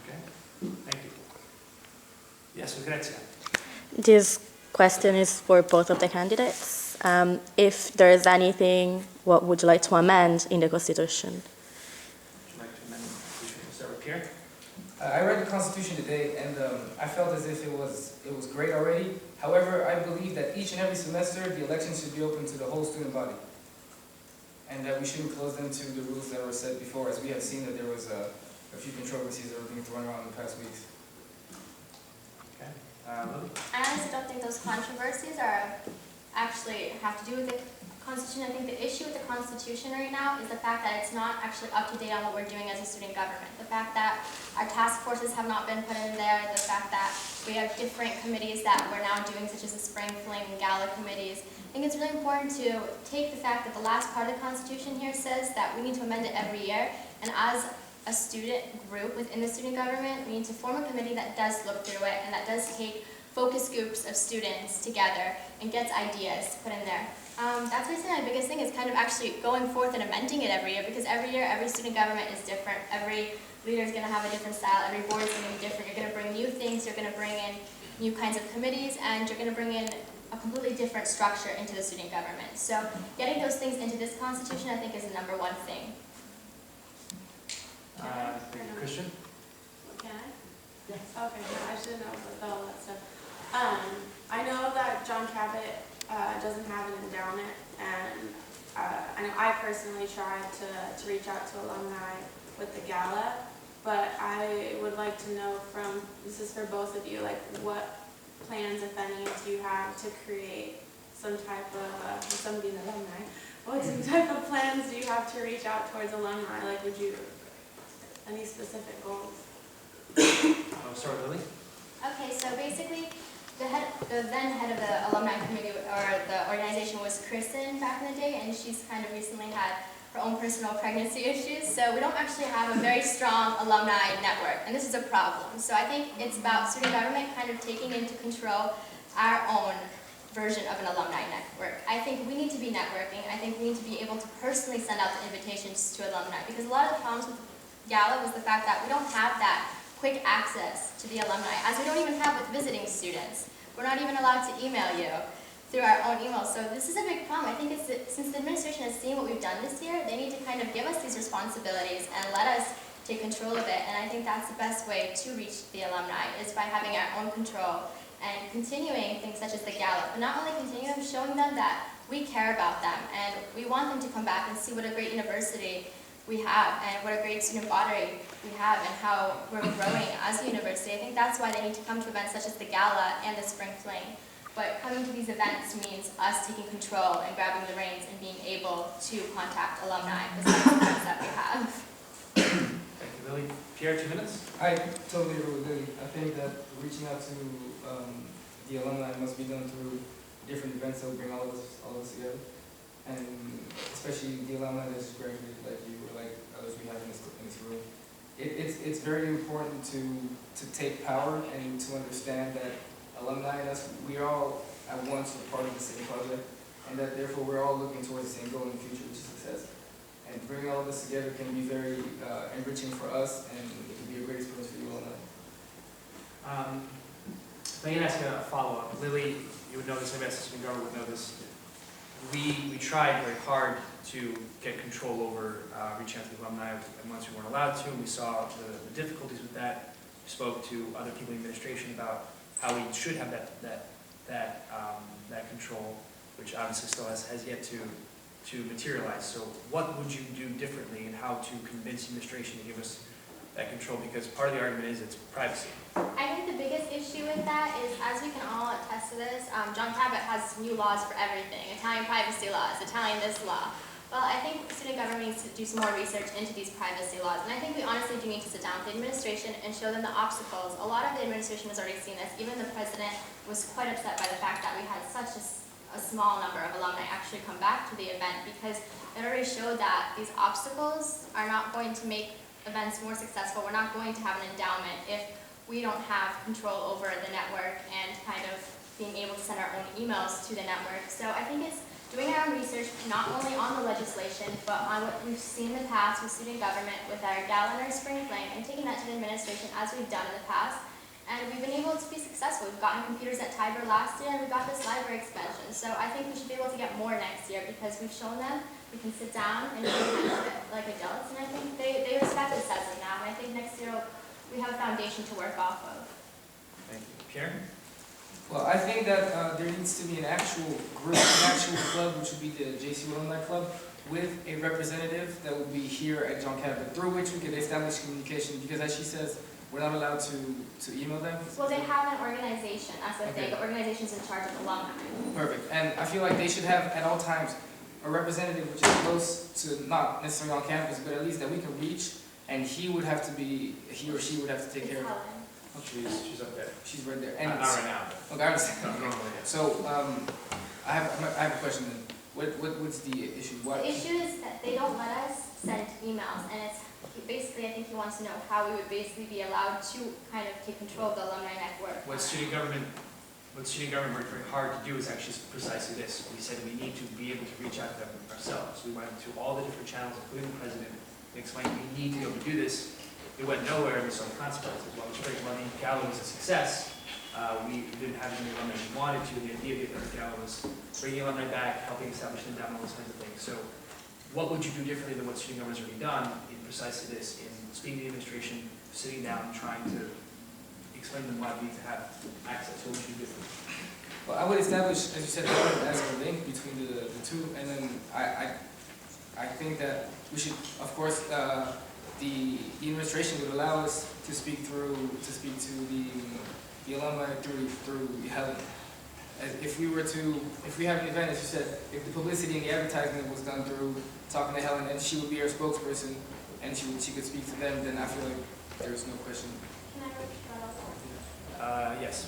Okay. Thank you. Yes, Lucrezia. This question is for both of the candidates. If there is anything, what would you like to amend in the Constitution? Would you like to amend the Constitution? We'll start with Pierre. I read the Constitution today, and I felt as if it was great already. However, I believe that each and every semester, the elections should be open to the whole student body, and that we shouldn't close them to the rules that were set before, as we have seen that there was a few controversies that were being thrown around in the past weeks. Okay. Lily? I honestly don't think those controversies actually have to do with the Constitution. I think the issue with the Constitution right now is the fact that it's not actually up to date on what we're doing as a student government. The fact that our task forces have not been put in there, the fact that we have different committees that we're now doing, such as the Spring Fling and Gala committees. I think it's really important to take the fact that the last part of the Constitution here says that we need to amend it every year, and as a student group within the student government, we need to form a committee that does look through it and that does take focus groups of students together and gets ideas put in there. That's basically my biggest thing, is kind of actually going forth and amending it every year, because every year every student government is different. Every leader is going to have a different style, every board is going to be different. You're going to bring new things, you're going to bring in new kinds of committees, and you're going to bring in a completely different structure into the student government. So getting those things into this Constitution, I think, is the number one thing. Christian? Can I? Yes. Okay, no, I should know about all that stuff. I know that John Cabot doesn't have an endowment, and I know I personally tried to reach out to alumni with the gala, but I would like to know from, this is for both of you, like what plans, if any, do you have to create some type of, somebody in alumni, what type of plans do you have to reach out towards alumni? Like, would you, any specific goals? I'll start with Lily. Okay, so basically, the then head of the alumni committee, or the organization, was Kristen back in the day, and she's kind of recently had her own personal pregnancy issues, so we don't actually have a very strong alumni network, and this is a problem. So I think it's about student government kind of taking into control our own version of an alumni network. I think we need to be networking. I think we need to be able to personally send out the invitations to alumni, because a lot of the problems with the gala was the fact that we don't have that quick access to the alumni, as we don't even have with visiting students. We're not even allowed to email you through our own emails. So this is a big problem. I think it's that since the administration has seen what we've done this year, they need to kind of give us these responsibilities and let us take control of it. And I think that's the best way to reach the alumni, is by having our own control and continuing things such as the gala. But not only continuing them, showing them that we care about them and we want them to come back and see what a great university we have and what a great student body we have and how we're growing as a university. I think that's why they need to come to events such as the gala and the Spring Fling. But coming to these events means us taking control and grabbing the reins and being able to contact alumni, because that's the events that we have. Thank you, Lily. Pierre, 2 minutes. I totally agree with Lily. I think that reaching out to the alumni must be done through different events that will bring all of us together. and especially the alumni that just graduated, like you or like others we have in this room. It's very important to take power and to understand that alumni and us, we are all at once a part of the same project, and that therefore we're all looking towards the same goal in the future, which is success. And bringing all of this together can be very enriching for us, and it can be a great experience for you alumni. If I can ask a follow-up, Lily, you would know this, maybe Assistant Governor would know this. We tried very hard to get control over reaching out to the alumni, and once we weren't allowed to, and we saw the difficulties with that. We spoke to other people in the administration about how we should have that control, which obviously still has yet to materialize. So what would you do differently, and how to convince the administration to give us that control? Because part of the argument is it's privacy. I think the biggest issue with that is, as we can all attest to this, John Cabot has new laws for everything. Italian privacy laws, Italian this law. Well, I think student government needs to do some more research into these privacy laws. And I think we honestly do need to sit down with the administration and show them the obstacles. A lot of the administration has already seen this. Even the president was quite upset by the fact that we had such a small number of alumni actually come back to the event, because it already showed that these obstacles are not going to make events more successful. We're not going to have an endowment if we don't have control over the network and kind of being able to send our own emails to the network. So I think it's doing our own research, not only on the legislation, but on what we've seen in the past with student government, with our gala and our spring fling, and taking that to the administration as we've done in the past. And we've been able to be successful. We've gotten computers at Tiber last year, and we got this library expansion. So I think we should be able to get more next year, because we've shown them we can sit down and do it like adults, and I think they respect us as of now. And I think next year we have a foundation to work off of. Thank you. Pierre? Well, I think that there needs to be an actual group, an actual club, which would be the JCU Alumni Club, with a representative that would be here at John Cabot, through which we could establish communication, because as she says, we're not allowed to email them. Well, they have an organization, that's the Okay. thing. The organization's in charge of alumni. Perfect. And I feel like they should have at all times a representative which is close to, not necessarily on campus, but at least that we can reach, and he or she would have to take It's care of it. Helen. She's up there. She's right there. Not right now. Okay, I understand. No, normally, yes. So, I have a question then. What's the issue? What? The issue is that they don't let us send emails, and it's basically, I think he wants to know how we would basically be allowed to kind of take control of the alumni network. What student government worked very hard to do is actually precisely this. We said we need to be able to reach out to them ourselves. We went to all the different channels, including the president, and explained we need to be able to do this. It went nowhere, and we saw the consequences. While the spring running gala was a success, we didn't have as many alumni as we wanted to. The idea of the gala was bringing alumni back, helping establish them down, all those kinds of things. So what would you do differently than what student government has already done in precisely this, in speaking to the administration, sitting down and trying to explain to them why we need to have access? What would you do differently? Well, I would establish, as you said, as a link between the two, and then I think that we should, of course, the administration would allow us to speak to the alumni through Helen. If we have an event, as you said, if the publicity and the advertisement was done through talking to Helen, and she would be our spokesperson, and she could speak to them, then I feel like there's no question. Can I withdraw? Yes.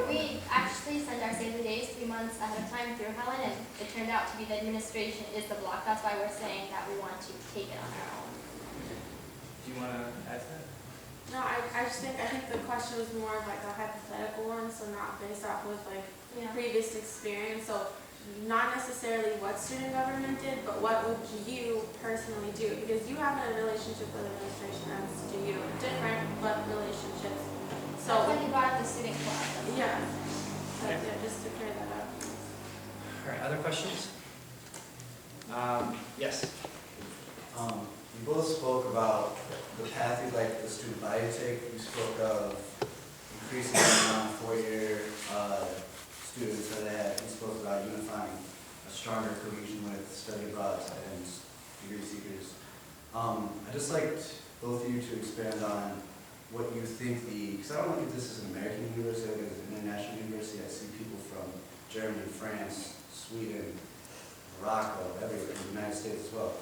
We actually send our save the days 3 months ahead of time through Helen, and it turned out to be the administration is the block. That's why we're saying that we want to take it on our own. Do you want to add to that? No, I think the question was more of like a hypothetical one, so not based off of like previous experience. So not necessarily what student government did, but what would you personally do? Because you have a relationship with administration, as do you, different but relationships. So That's when you brought up the student club. yeah, Okay. just to clear that up. All right, other questions? Yes. You both spoke about the path you'd like the student body to take. You spoke of increasing the amount of four-year students that they had. You spoke about unifying a stronger cohesion with study abroad and degree seekers. I'd just like both of you to expand on what you think because I don't look at this as an American university, I look at it as an international university. I see people from Germany, France, Sweden, Morocco, everywhere, in the United States as well.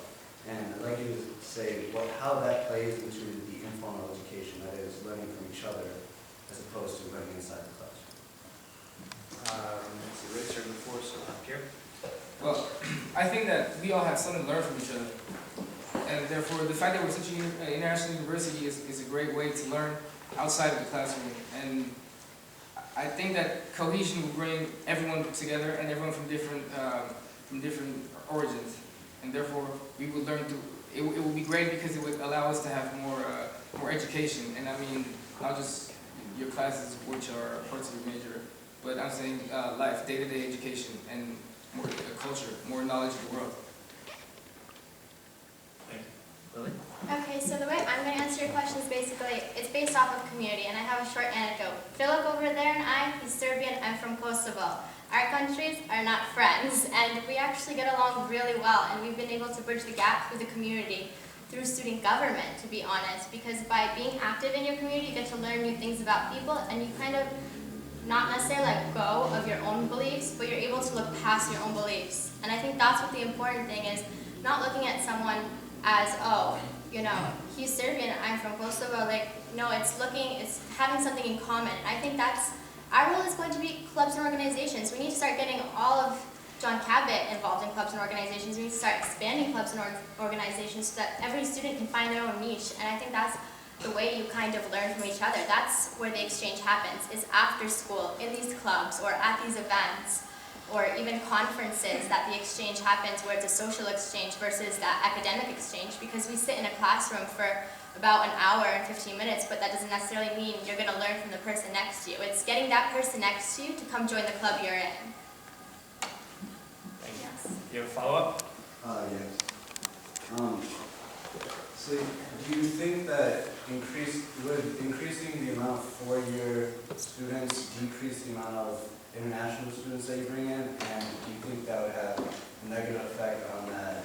And I'd like you to say how that plays into the informal education, that is, learning from each other as opposed to learning inside the classroom. Let's see, Rich or before, so Pierre? Well, I I think that we all have something to learn from each other. And therefore, the fact that we're such an international university is a great way to learn outside of the classroom. And I think that cohesion will bring everyone together and everyone from different origins. And therefore, we would learn to, it will be great because it would allow us to have more education. And I mean, not just your classes, which are parts of your major, but I'm saying life, day-to-day education, and more culture, more knowledge of the world. Thank you. Lily? Okay, so the way I'm going to answer your question is basically, it's based off of community, and I have a short anecdote. Philip over there and I, he's Serbian, I'm from Kosovo. Our countries are not friends, and we actually get along really well, and we've been able to bridge the gap through the community, through student government, to be honest, because by being active in your community, you get to learn new things about people, and you kind of not necessarily let go of your own beliefs, but you're able to look past your own beliefs. And I think that's what the important thing is, not looking at someone as, oh, you know, he's Serbian, I'm from Kosovo, like, no, it's having something in common. And I think our role is going to be clubs and organizations. We need to start getting all of John Cabot involved in clubs and organizations. We need to start expanding clubs and organizations so that every student can find their own niche. And I think that's the way you kind of learn from each other. That's where the exchange happens, is after school, in these clubs, or at these events, or even conferences, that the exchange happens, where it's a social exchange versus that academic exchange, because we sit in a classroom for about an hour and 15 minutes, but that doesn't necessarily mean you're going to learn from the person next to you. It's getting that person next to you to come join the club you're in. Thank you. Yes. You have a follow-up? Yes. So do you think that increasing the amount of four-year students decrease the amount of international students that you bring in, and do you think that would have a negative effect on the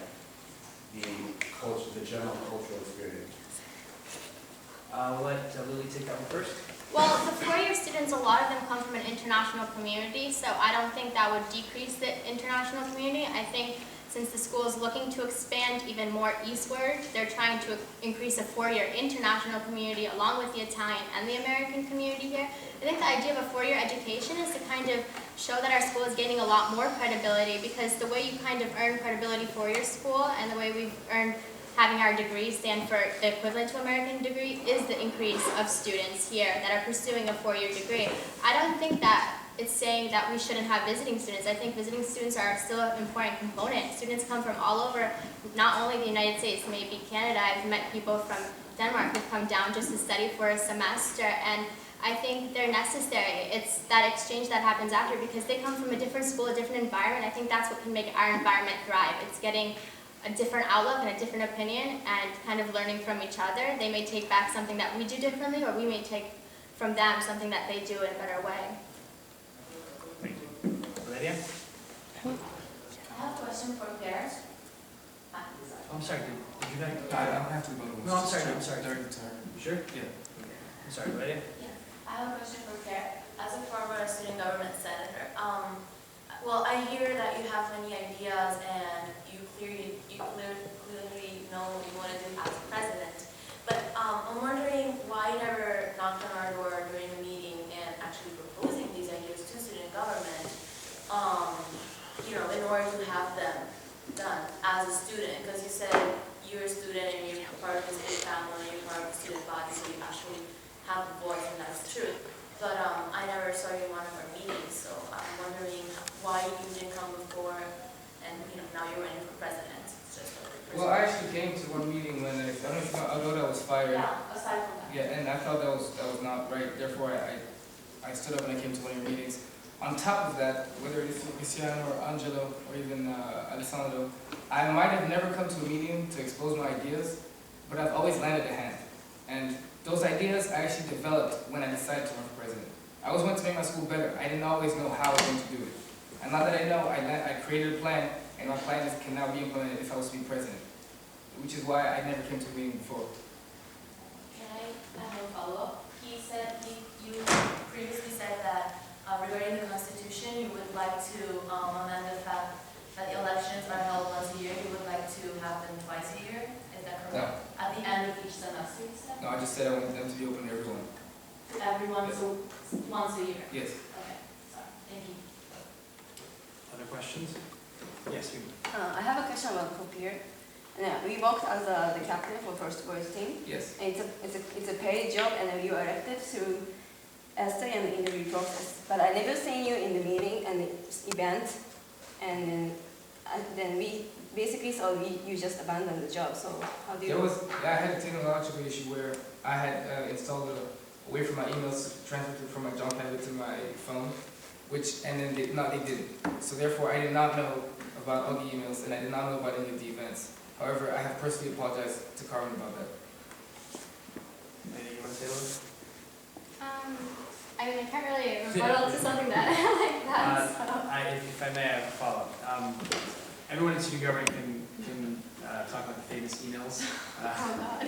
general cultural experience? We'll let Lily take that one first. Well, the four-year students, a lot of them come from an international community, so I don't think that would decrease the international community. I think since the school is looking to expand even more eastward, they're trying to increase a four-year international community along with the Italian and the American community here. I think the idea of a four-year education is to kind of show that our school is gaining a lot more credibility, because the way you kind of earn credibility for your school and the way we've earned having our degree stand for the equivalent to American degree is the increase of students here that are pursuing a four-year degree. I don't think that it's saying that we shouldn't have visiting students. I think visiting students are still an important component. Students come from all over, not only the United States, maybe Canada. I've met people from Denmark who've come down just to study for a semester, and I think they're necessary. It's that exchange that happens after, because they come from a different school, a different environment. I think that's what can make our environment thrive. It's getting a different outlook and a different opinion and kind of learning from each other. They may take back something that we do differently, or we may take from them something that they do in a better way. Thank you. Lydia? I have a question for Pierre. Oh, I'm sorry, did you not? I don't have to go to No, I'm sorry. Direct to her. You sure? Yeah. I'm sorry, Lydia? Yes, I have a question for Pierre. As a former student government senator, well, I hear that you have many ideas and you clearly know what you want to do as president. But I'm wondering why you never knocked on our door during a meeting and actually proposing these ideas to student government, in order to have them done as a student. Because you said you're a student and you're part of the student family, you're part of the student body, so you actually have a voice, and that's true. But I never saw you in one of our meetings, so I'm wondering why you didn't come before, and now you're running for president. It's just Well, I actually came to one meeting when I don't know if Malota was fired. Yeah, aside from that. Yeah, and I thought that was not right. Therefore, I stood up and I came to one of your meetings. On top of that, whether it's Luciano or Angelo or even Alessandro, I might have never come to a meeting to expose my ideas, but I've always landed a hand. And those ideas I actually developed when I decided to run for president. I always wanted to make my school better. I didn't always know how I was going to do it. And now that I know, I created a plan, and my plan can now be implemented if I was to be president, which is why I never came to a meeting before. Can I have a follow-up? You previously said that regarding the Constitution, you would like to amend the fact that the elections are held once a year. You would like to have them twice a year. Is that correct? No. At the end of each semester, you said? No, I just said I want them to be open to everyone. Everyone, Yes. so once a year? Yes. Okay, sorry. Thank you. Other questions? Yes, we. I have a question about Pierre. We worked as the captain for first boys team. Yes. It's a paid job, and you are elected through essay and interview process. But I never seen you in the meeting and the event, and then we basically saw you just abandoned the job. So how do you? I had a technological issue where I had installed a way for my emails to transfer from my junk habit to my phone, and then they didn't. So therefore, I did not know about all the emails, and I did not know about any of the events. However, I have personally apologized to Carmen about that. Anything you want to say, Liz? I mean, I can't really rebuttal to something that like that. So. If I may, I have a follow-up. Everyone in student government can talk about the famous emails. Oh God.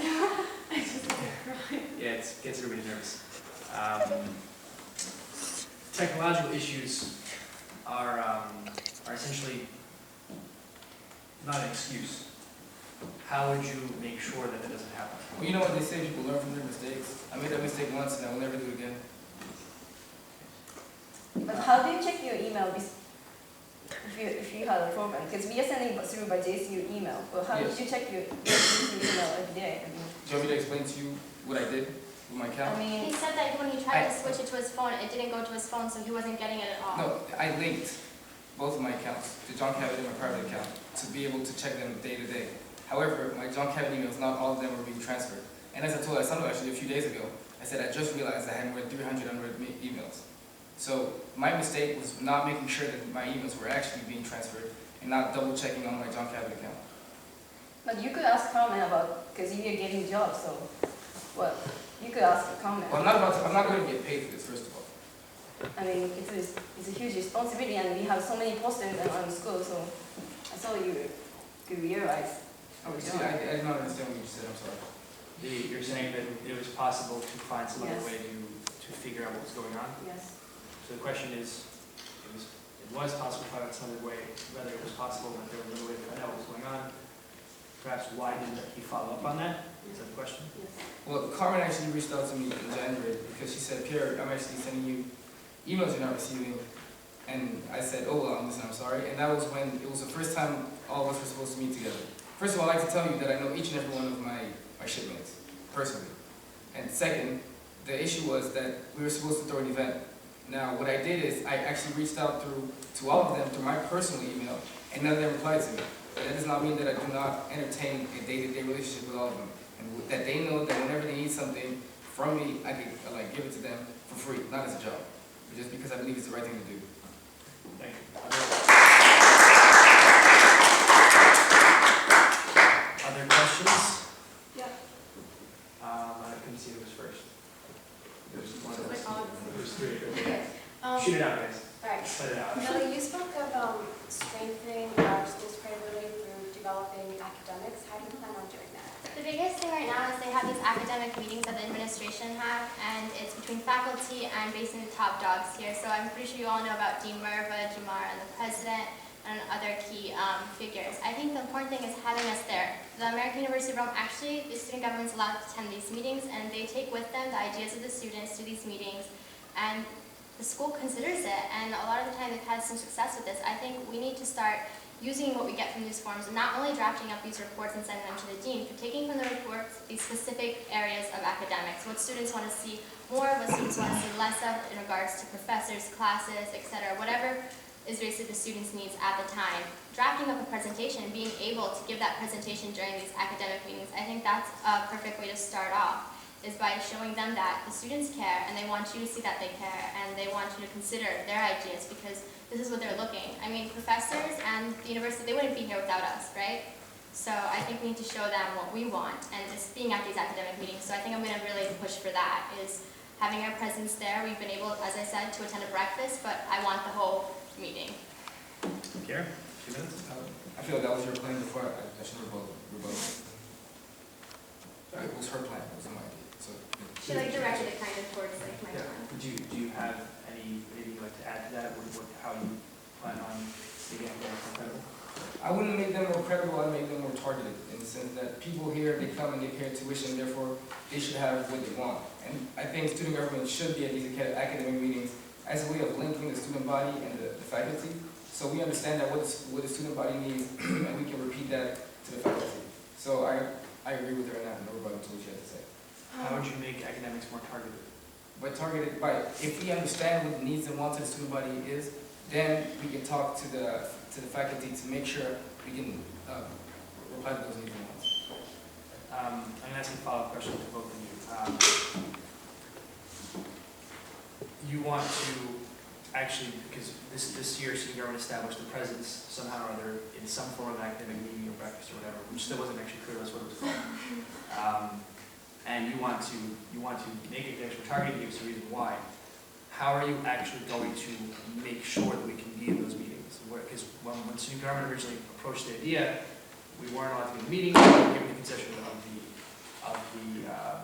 I just cry. Yeah, it gets everybody nervous. Technological issues are essentially not an excuse. How would you make sure that that doesn't happen? Well, you know what they say, people learn from their mistakes. I made that mistake once, and I will never do it again. But how do you check your email if you have a program? Because we are sending through by JCU email. Well, how did you check your JCU email every day? Do you want me to explain to you what I did with my account? He said that when he tried to switch it to his phone, it didn't go to his phone, so he wasn't getting it at all. No, I linked both of my accounts, the junk habit and my private account, to be able to check them day to day. However, my junk habit emails, not all of them were being transferred. And as I told Asano actually a few days ago, I said I just realized I had more than 300 unread emails. So my mistake was not making sure that my emails were actually being transferred and not double checking on my junk habit account. But you could ask Carmen about, because you are getting jobs, so what? You could ask Carmen. Well, I'm not going to get paid for this, first of all. I mean, it's a huge responsibility, and we have so many posters around the school, so I saw you could realize. Oh, excuse me, I did not understand what you said, I'm sorry. You're saying that it was possible to find some other Yes. way to figure out what was going on? Yes. So the question is, it was possible to find out some other way, whether it was possible that there was another way to find out what was going on. Perhaps why didn't he follow up on that? Is that the question? Yes. Well, Carmen actually reached out to me in January because she said, Pierre, I'm actually sending you emails you're not receiving. And I said, oh, well, listen, I'm sorry. And that was when it was the first time all of us were supposed to meet together. First of all, I'd like to tell you that I know each and every one of my shipmates, personally. And second, the issue was that we were supposed to throw an event. Now, what I did is I actually reached out to all of them through my personal email, and none of them replied to me. But that does not mean that I do not entertain a day-to-day relationship with all of them. And that they know that whenever they need something from me, I can give it to them for free, not as a job, but just because I believe it's the right thing to do. Thank you. Other questions? Yeah. I couldn't see who was first. There's one. Like all of them. There's three. Okay. Shoot it out, guys. Alright. Let it out. Melly, you spoke of strengthening our students' credibility through developing academics. How do you plan on doing that? The biggest thing right now is they have these academic meetings that the administration have, and it's between faculty and basically the top dogs here. So I'm pretty sure you all know about Dean Merva, Jamar, and the president, and other key figures. I think the important thing is having us there. The American University of Rome, actually, the student government's allowed to attend these meetings, and they take with them the ideas of the students to these meetings, and the school considers it, and a lot of the time they've had some success with this. I think we need to start using what we get from these forums, and not only drafting up these reports and sending them to the dean, but taking from the reports these specific areas of academics, what students want to see more, what students want to see less of in regards to professors, classes, etc., whatever is basically the students' needs at the time. Drafting up a presentation and being able to give that presentation during these academic meetings, I think that's a perfect way to start off, is by showing them that the students care and they want you to see that they care and they want you to consider their ideas because this is what they're looking. I mean, professors and the university, they wouldn't be here without us, right? So I think we need to show them what we want and it's being at these academic meetings. So I think I'm going to really push for that, is having our presence there. We've been able, as I said, to attend a breakfast, but I want the whole meeting. Pierre, 2 minutes. I feel like that was your plan before I should rebuttal. It was her plan, it wasn't my idea. So, She directed it kind of towards my Yeah. plan. Do you have anything you'd like to add to that? How you plan on making it more credible? I wouldn't make them more credible, I'd make them more targeted in the sense that people here, they come and they pay tuition, therefore they should have what they want. And I think student government should be at these academic meetings as a way of linking the student body and the faculty So we understand that what the student body needs, and we can repeat that to the faculty. So I agree with her in that, no rebuttal to what she has to say. How would you make academics more targeted? If we understand what the needs and wants of the student body is, then we can talk to the faculty to make sure we can reply to those needs and wants. I'm going to ask a follow-up question to both of you. You want to actually, because this year student government established the presence somehow or other in some form of academic meeting or breakfast or whatever, which still wasn't actually clear to us what it was called. And you want to make academics more targeted, give us a reason why. How are you actually going to make sure that we can be in those meetings? Because when student government originally approached the idea, we weren't allowed to be in the meeting, we were given the concession of the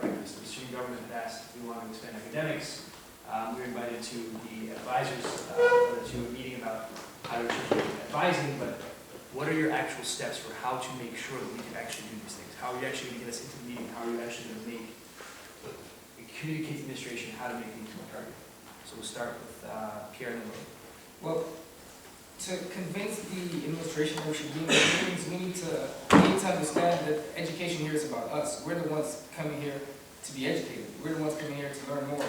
breakfast. The student government had asked if we wanted to expand academics. We were invited to the advisors, to a meeting about how to achieve advising, but what are your actual steps for how to make sure that we can actually do these things? How are you actually going to get us into the meeting? How are you actually going to communicate to the administration how to make things more targeted? So we'll start with Pierre and then Malota. Well, to convince the administration that we should be in those meetings, we need to understand that education here is about us. We're the ones coming here to be educated. We're the ones coming here to learn more.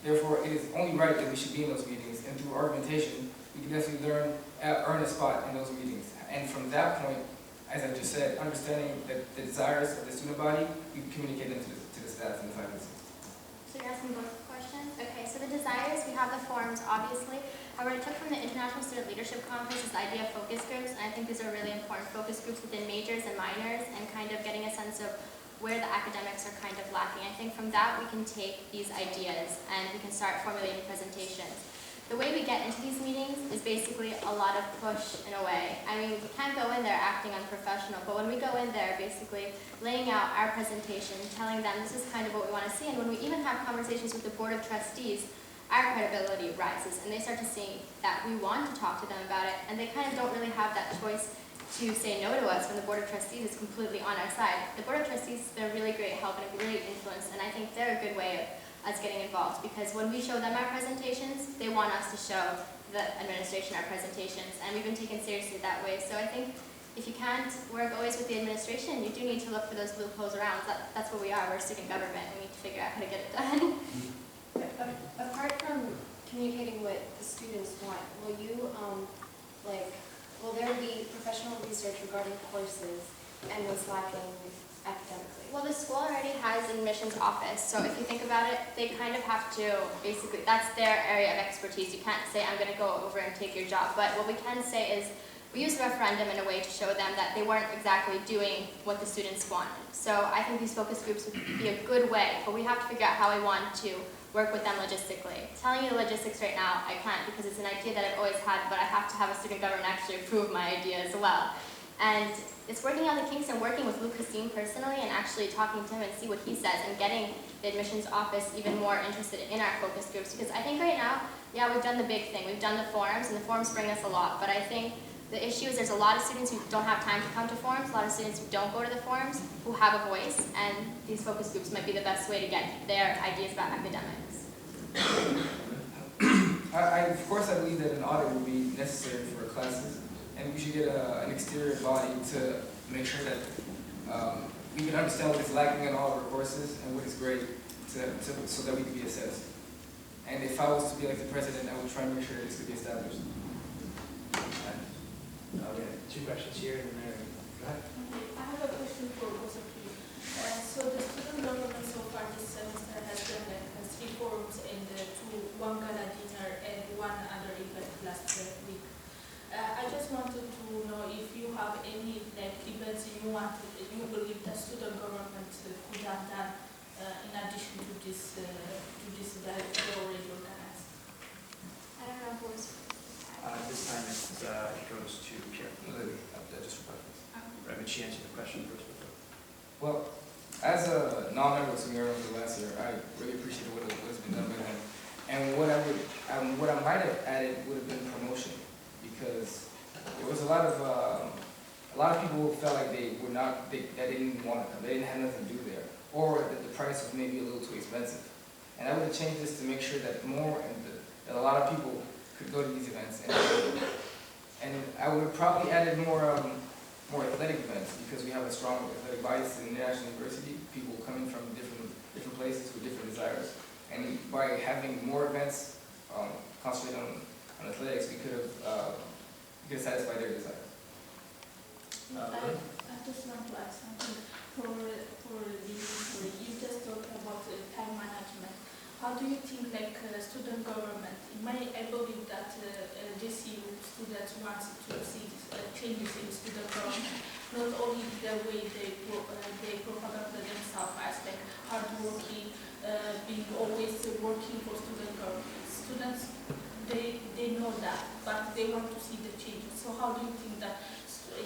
Therefore, it is only right that we should be in those meetings, and through argumentation, we can definitely earn a spot in those meetings. And from that point, as I just said, understanding that the desires of the student body, we can communicate them to the staff and the faculty. So you're asking both questions? Okay, so the desires, we have the forums, obviously. However, I took from the International Student Leadership Conference this idea of focus groups, and I think these are really important focus groups within majors and minors, and kind of getting a sense of where the academics are kind of lacking. I think from that we can take these ideas and we can start formulating presentations. The way we get into these meetings is basically a lot of push in a way. I mean, we can't go in there acting unprofessional, but when we go in there basically laying out our presentation, telling them this is kind of what we want to see, and when we even have conversations with the Board of Trustees, our credibility rises and they start to see that we want to talk to them about it, and they kind of don't really have that choice to say no to us when the Board of Trustees is completely on our side. The Board of Trustees, they're really great help and a great influence, and I think they're a good way of us getting involved, because when we show them our presentations, they want us to show the administration our presentations, and we've been taken seriously that way. So I think if you can't work always with the administration, you do need to look for those loopholes around. That's what we are. We're student government. We need to figure out how to get it done. Apart from communicating what the students want, will you, will there be professional research regarding courses and what's lacking academically? Well, the school already has an admissions office, so if you think about it, they kind of have to, basically, that's their area of expertise. You can't say, I'm going to go over and take your job, but what we can say is, we use a referendum in a way to show them that they weren't exactly doing what the students wanted. So I think these focus groups would be a good way, but we have to figure out how we want to work with them logistically. Telling you the logistics right now, I can't, because it's an idea that I've always had, but I have to have a student government actually approve my idea as well. And it's working on the kinks and working with Luke Hasim personally and actually talking to him and see what he says and getting the admissions office even more interested in our focus groups, because I think right now, yeah, we've done the big thing. We've done the forums, and the forums bring us a lot, but I think the issue is there's a lot of students who don't have time to come to forums, a lot of students who don't go to the forums, who have a voice, and these focus groups might be the best way to get their ideas about academics. Of course, I believe that an audit will be necessary for classes, and we should get an exterior body to make sure that we can understand what is lacking in all of our courses and what is great so that we can be assessed. And if I was to be like the president, I would try and make sure this could be established. Okay, two questions here and there. Go ahead. I have a question for both of you. So the student government so far this semester has done three forums and one gala dinner and one other event last week. I just wanted to know if you have any events you believe the student government could have done in addition to this that you already organized. I don't know who was. This time it goes to Pierre. Just for preference. Right, but she answered the question first. Well, as a non-member of Senior last year, I really appreciated what has been done by them. And what I might have added would have been promotion, because there was a lot of people who felt like they didn't want to come, they didn't have nothing to do there, or that the price was maybe a little too expensive. And I would have changed this to make sure that that a lot of people could go to these events I would have probably added more athletic events because we have a strong athletic bias in the National University. People coming from different places with different desires, and by having more events concentrated on athletics, we could have satisfied their desires. I just want to add something. You just talked about time management. How do you think, like student government? I believe that JCU students want to see changes in student government, not only the way they propaganda themselves as like hardworking, being always working for student government. Students, they know that, but they want to see the changes. So how do you think that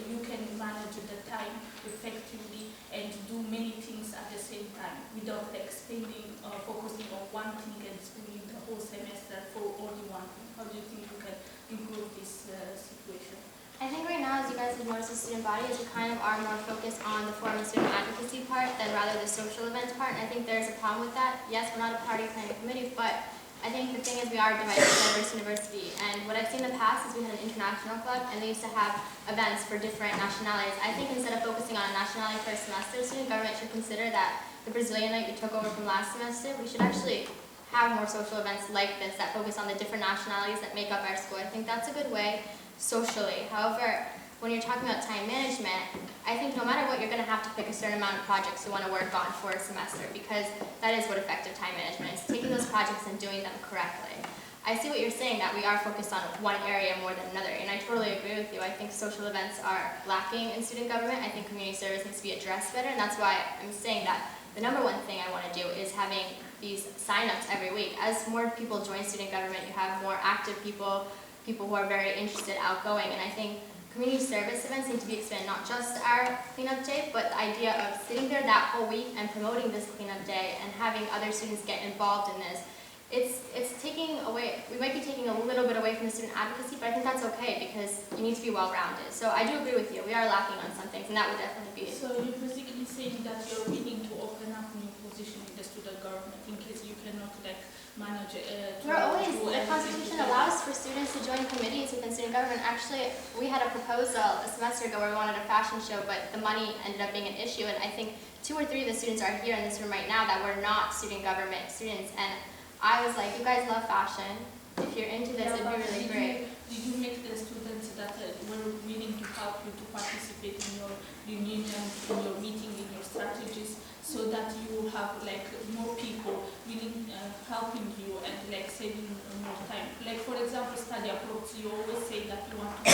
you can manage the time effectively and do many things at the same time without like spending focusing on one thing and spending the whole semester for only one thing? How do you think you can improve this situation? I think right now, as you guys have noticed, the student body is we kind of are more focused on the forum and student advocacy part than rather the social events part. And I think there's a problem with that. Yes, we're not a party planning committee, but I think the thing is we are a diverse university, and what I've seen in the past is we had an international club, and they used to have events for different nationalities. I think instead of focusing on a nationality for a semester, student government should consider that the Brazilian night we took over from last semester, we should actually have more social events like this that focus on the different nationalities that make up our school. I think that's a good way socially. However, when you're talking about time management, I think no matter what, you're going to have to pick a certain amount of projects you want to work on for a semester, because that is what effective time management is, taking those projects and doing them correctly. I see what you're saying, that we are focused on one area more than another, and I totally agree with you. I think social events are lacking in student government. I think community service needs to be addressed better, and that's why I'm saying that the number one thing I want to do is having these sign-ups every week. As more people join student government, you have more active people who are very interested, outgoing, and I think community service events need to be expanded, not just our cleanup day, but the idea of sitting there that whole week and promoting this cleanup day and having other students get involved in this. It's taking away, we might be taking a little bit away from the student advocacy, but I think that's okay because you need to be well-rounded. So I do agree with you, we are lacking on some things, and that would definitely be it. So you're basically saying that you're willing to open up new positions in the student government in case you cannot like manage the Constitution allows for students to join committees within student government. Actually, we had a proposal a semester ago where we wanted a fashion show, but the money ended up being an issue, and I think 2 or 3 of the students are here in this room right now that were not student government students, and I was like, you guys love fashion. If you're into this, it'd be really great. Did you make the students that were willing to help you to participate in your union, in your meeting, in your strategies, so that you have like more people willing helping you and like saving more time? Like for example, study abroad. You always say that you want to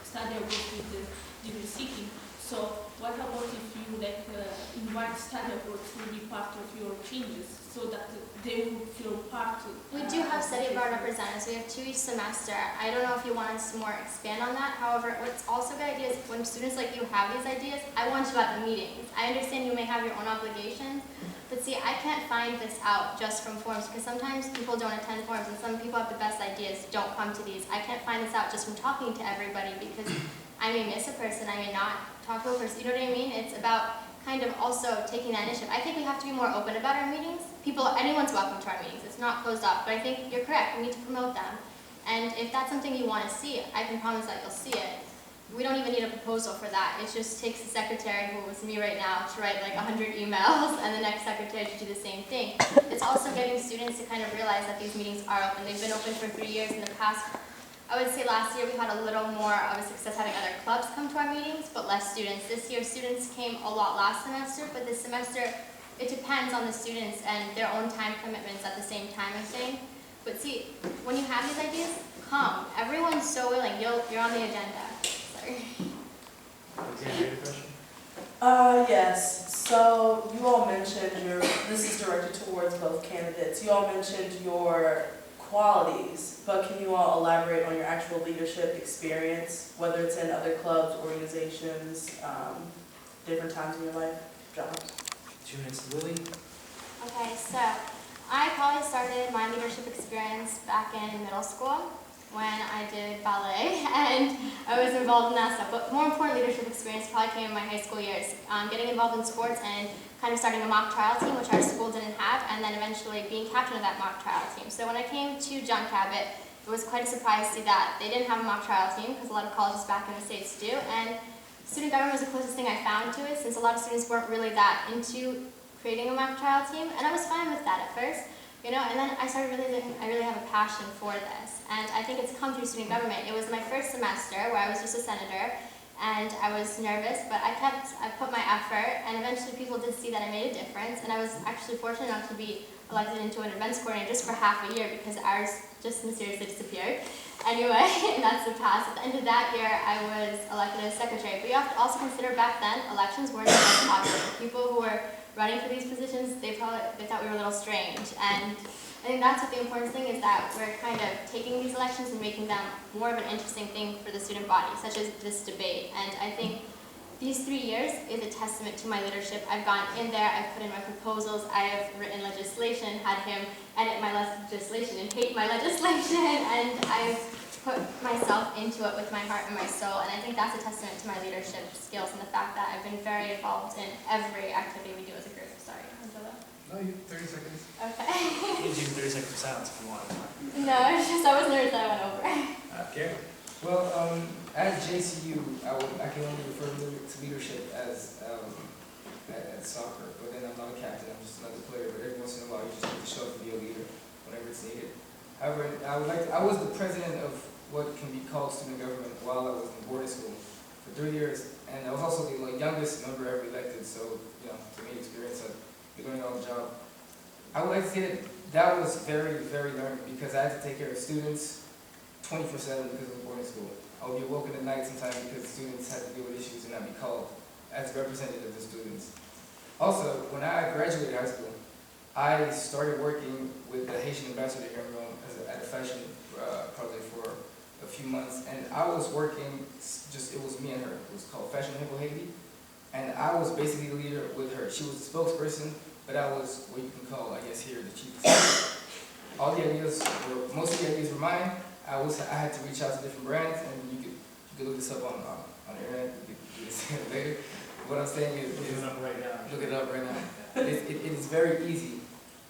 study abroad with the degree seeking. So what about if you like invite study abroad to be part of your changes, so that they will feel part of We do have study abroad representatives. We have 2 each semester. I don't know if you want us to more expand on that. However, what's also a good idea is when students like you have these ideas, I want you at the meetings. I understand you may have your own obligations, but see, I can't find this out just from forums, because sometimes people don't attend forums and some people have the best ideas, don't come to these. I can't find this out just from talking to everybody, because I may miss a person, I may not talk to a person, you know what I mean? It's about kind of also taking that initiative. I think we have to be more open about our meetings. Anyone's welcome to our meetings, it's not closed off, but I think you're correct, we need to promote them. And if that's something you want to see, I can promise that you'll see it. We don't even need a proposal for that. It just takes the secretary, who is me right now, to write like 100 emails, and the next secretary to do the same thing. It's also getting students to kind of realize that these meetings are open. They've been open for 3 years. In the past, I would say last year we had a little more of a success having other clubs come to our meetings, but less students. This year, students came a lot last semester, but this semester, it depends on the students and their own time commitments at the same time, I think. But see, when you have these ideas, come. Everyone's so willing. You're on the agenda. Sorry. Alexander, you have a question? Yes. So you all mentioned this is directed towards both candidates. You all mentioned your qualities, but can you all elaborate on your actual leadership experience, whether it's in other clubs, organizations, different times in your life, jobs? 2 minutes to Lily. Okay, so I probably started my leadership experience back in middle school when I did ballet, and I was involved in that stuff. But more important leadership experience probably came in my high school years, getting involved in sports and kind of starting a mock trial team, which our school didn't have, and then eventually being captain of that mock trial team. So when I came to John Cabot, it was quite a surprise to see that they didn't have a mock trial team, because a lot of colleges back in the States do, and student government was the closest thing I found to it, since a lot of students weren't really that into creating a mock trial team, and I was fine with that at first, you know, and then I started realizing I really have a passion for this, and I think it's come through student government. It was my first semester where I was just a senator, and I was nervous, but I put my effort, and eventually people did see that I made a difference, and I was actually fortunate enough to be elected into an events coordinator just for half a year, because ours just mysteriously disappeared. Anyway, and that's the past. At the end of that year, I was elected as secretary, but you have to also consider back then, elections weren't as popular. People who were running for these positions, they thought we were a little strange, and I think that's what the important thing is, that we're kind of taking these elections and making them more of an interesting thing for the student body, such as this debate. And I think these 3 years is a testament to my leadership. I've gone in there, I've put in my proposals, I have written legislation, had him edit my legislation and hate my legislation, and I've put myself into it with my heart and my soul, and I think that's a testament to my leadership skills and the fact that I've been very involved in every activity we do as a group. Sorry, Angela. No, you 30 seconds. Okay. You can do 30 seconds of silence if you want. No, it's just I was nervous that I went over. Pierre? Well, at JCU, I can only refer to leadership as at soccer, but then I'm not a captain, I'm just another player, but every once in a while you just need to show up to be a leader whenever it's needed. However, I was the president of what can be called student government while I was in boarding school for 3 years, and I was also the youngest member ever elected, so, you know, to me, experience of learning on the job. I would like to say that that was very, very learning, because I had to take care of students 24/7 because of boarding school. I would be woken at night sometimes because students had to deal with issues and not be called as representative of the students. Also, when I graduated high school, I started working with the Haitian ambassador here in Rome at a fashion project for a few months, and I was working, it was me and her. It was called Fashion Hippo Haiti, and I was basically the leader with her. She was the spokesperson, but I was what you can call, I guess here, the chief. All the ideas most of the ideas were mine. I had to reach out to different brands, and you could look this up on the internet. You could do this later. What I'm saying is, Look it up right now. Look it up right now. It is very easy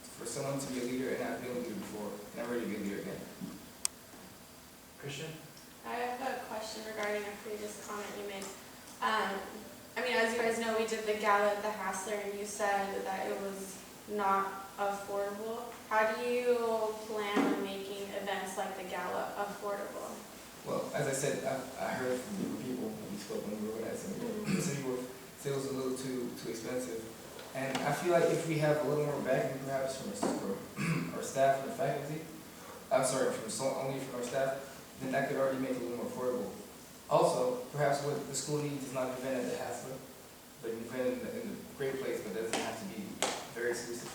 for someone to be a leader, and I've been a leader before, and I'm ready to be a leader again. Christian? I have a question regarding a previous comment you made. I mean, as you guys know, we did the gala at the Hassler, and you said that it was not affordable. How do you plan on making events like the gala affordable? Well, as I said, I heard from different people when we spoke when we were organizing. Some people said it was a little too expensive. And I feel like if we have a little more backing, perhaps from our staff and faculty, only from our staff, then that could already make it a little more affordable. Also, perhaps what the school needs is not an event at the Hassler, but an event in a great place, but it doesn't have to be very exclusive.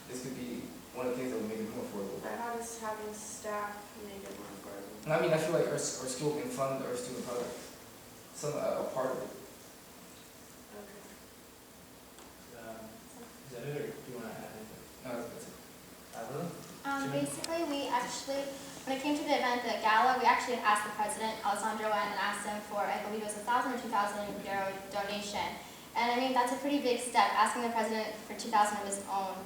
This could be one of the things that would make it more affordable. But how does having staff make it more affordable? I mean, I feel like our school can fund our student products, a part of it. Okay. Is that it, or do you want to add anything? No, that's it. Basically, when it came to the event, the gala, we actually asked the president, Alessandro, and asked him for, I believe it was €1,000 or €2,000 donation. And I mean, that's a pretty big step, asking the president for $2,000 of his own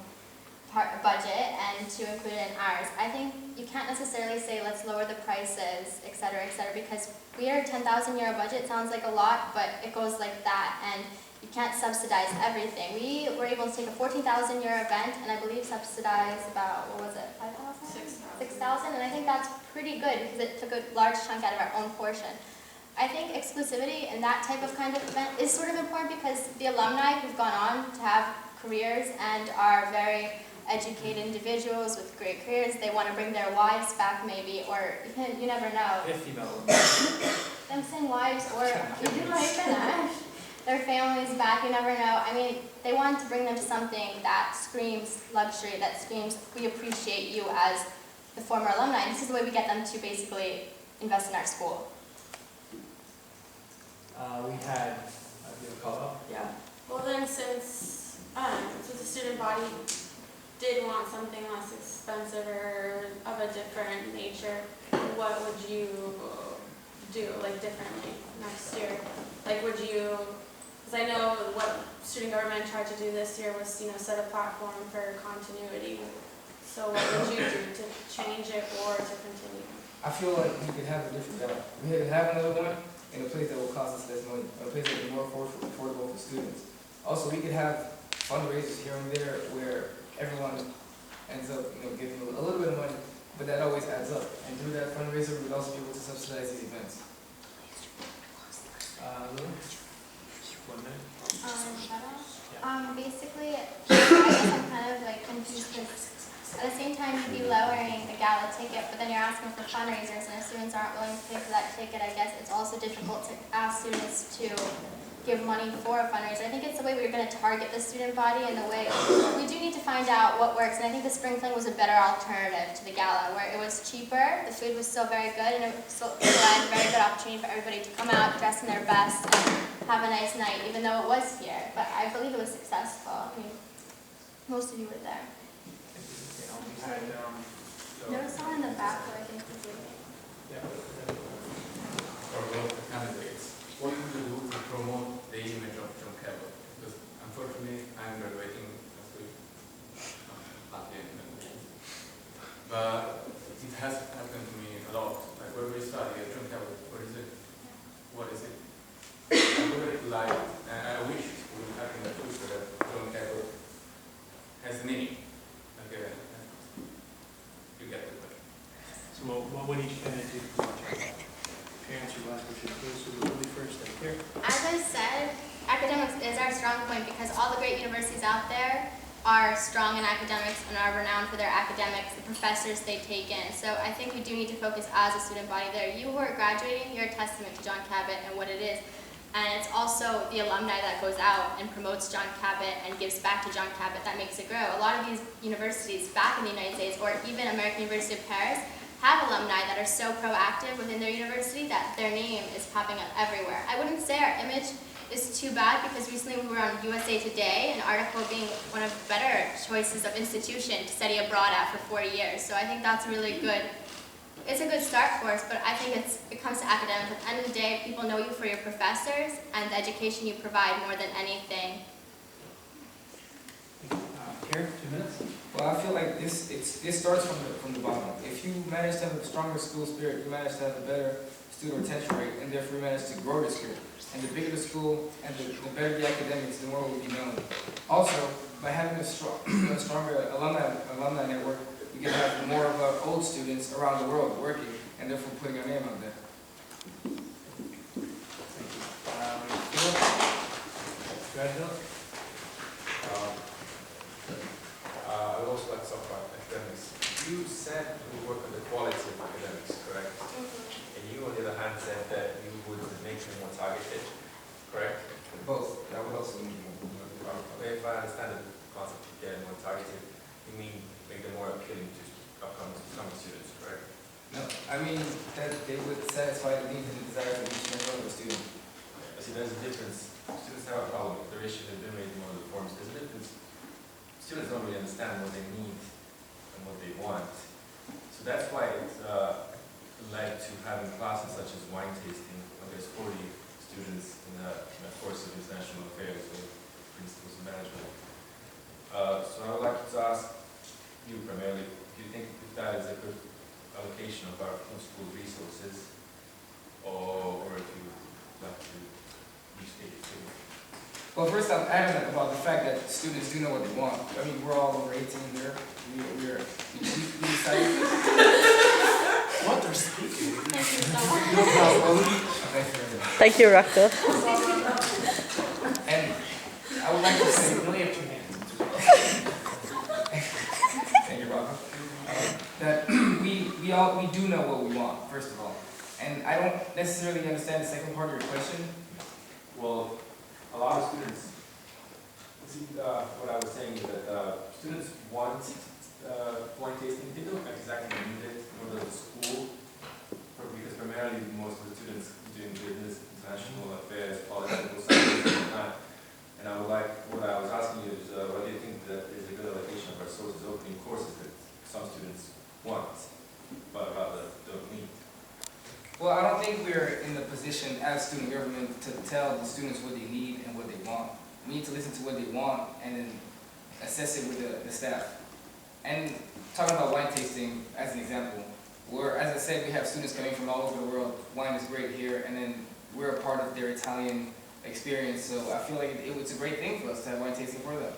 budget and to include it in ours. I think you can't necessarily say let's lower the prices, etc., because we are a €10,000 budget. Sounds like a lot, but it goes like that, and you can't subsidize everything. We were able to take a €14,000 event, and I believe subsidize about, what was it, 5,000? 6,000, and I think that's pretty good because it took a large chunk out of our own portion. I think exclusivity in that type of kind of event is sort of important because the alumni who've gone on to have careers and are very educated individuals with great careers, they want to bring their wives back maybe, or you never know. If female. I'm saying wives, or you do like finish. Their families back, you never know. I mean, they want to bring them to something that screams luxury, that screams we appreciate you as the former alumni. And this is the way we get them to basically invest in our school. We had, do you have a call up? Yeah. Well then, since the student body did want something less expensive or of a different nature, what would you do like differently next year? Like would you, because I know what student government tried to do this year was, set a platform for continuity. So what would you do to change it or to continue? I feel like we could have a different gala. We could have another one in a place that will cost us less money, a place that will be more affordable for students. Also, we could have fundraisers here and there where everyone ends up, giving a little bit of money, but that always adds up. And through that fundraiser, we'd also be able to subsidize these events. Lou? 1 minute? Basically, I guess I'm kind of like confused because at the same time you'd be lowering the gala ticket, but then you're asking for fundraisers, and if students aren't willing to pay for that ticket, I guess it's also difficult to ask students to give money for a fundraiser. I think it's the way we're going to target the student body and the way we do need to find out what works. And I think the spring fling was a better alternative to the gala, where it was cheaper, the food was still very good, and it still provided a very good opportunity for everybody to come out dressed in their best and have a nice night, even though it was here. But I believe it was successful. I mean, most of you were there. There was someone in the back who I think was leaving. For both candidates, what would you do to promote the image of John Cabot? Because unfortunately, I'm graduating next week. Not yet. But it has happened to me a lot. Like when we study at John Cabot, what is it? What is it? I look at it live, and I wish it would happen in the future that John Cabot has meaning. Like, you get the question. So what would each candidate do to parents or last question? So we'll be first up here. As I said, academics is our strong point because all the great universities out there are strong in academics and are renowned for their academics, the professors they take in. So I think we do need to focus as a student body there. You who are graduating, you're a testament to John Cabot and what it is. And it's also the alumni that goes out and promotes John Cabot and gives back to John Cabot that makes it grow. A lot of these universities back in the United States, or even American University of Paris, have alumni that are so proactive within their university that their name is popping up everywhere. I wouldn't say our image is too bad because recently we were on USA Today, an article being one of the better choices of institution to study abroad at for 4 years. So I think that's really good. It's a good start for us, but I think it comes to academics. At the end of the day, people know you for your professors and the education you provide more than anything. Pierre, 2 minutes? Well, I feel like this starts from the bottom. If you manage to have a stronger school spirit, you manage to have a better student retention rate, and therefore you manage to grow the spirit. And the bigger the school and the better the academics, the more will be known. Also, by having a stronger alumni network, we can have more of our old students around the world working, and therefore putting our name out there. Thank you. Philip? Go ahead, Philip. I would also like to talk about academics. You said you work on the quality of academics, correct? And you, on the other hand, said that you would make them more targeted, correct? Both. That would also mean more. Okay, if I understand the concept of getting more targeted, you mean make them more appealing to upcoming students, correct? No, I mean that they would satisfy the needs and desires of each and every other student. I see there's a difference. Students have a problem with their issues have been raised in one of the forms. There's a difference. Students don't really understand what they need and what they want. So that's why it led to having classes such as wine tasting, where there's 40 students in a course of international affairs with principles of management. So I would like to ask you primarily, do you think if that is a good allocation of our school resources, or if you would like to restate it too? Well, first I'm adamant about the fact that students do know what they want. I mean, we're all over 18 here. We decided. What? They're speaking. Thank you, Rocco. And I would like to say, You only have 2 hands. thank you, Rocco, that we do know what we want, first of all. And I don't necessarily understand the second part of your question. Well, a lot of students, see, what I was saying is that students want wine tasting. They don't exactly need it, nor does the school, because primarily most of the students doing business, international affairs, political science, and that. And I would like, what I was asking you is, what do you think that is a good allocation of our resources opening courses that some students want, but rather don't need? Well, I don't think we're in the position as student government to tell the students what they need and what they want. We need to listen to what they want and then assess it with the staff. And talking about wine tasting as an example, where, as I said, we have students coming from all over the world. Wine is great here, and then we're a part of their Italian experience. So I feel like it's a great thing for us to have wine tasting for them.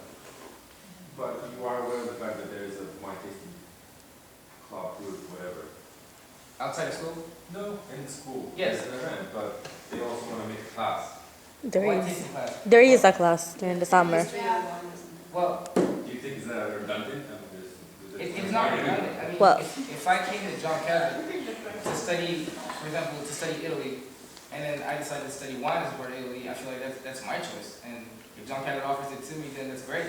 But you are aware of the fact that there is a wine tasting club, group, whatever. Outside of school? No, in the school. Yes. It's an event, but they also want to make a class. Wine tasting class. There is a class during the summer. Well, Do you think is that redundant? I mean, it's not redundant. I mean, Well- if I came to John Cabot to study, for example, to study Italy, and then I decided to study wine as a part of Italy, I feel like that's my choice. And if John Cabot offers it to me, then that's great.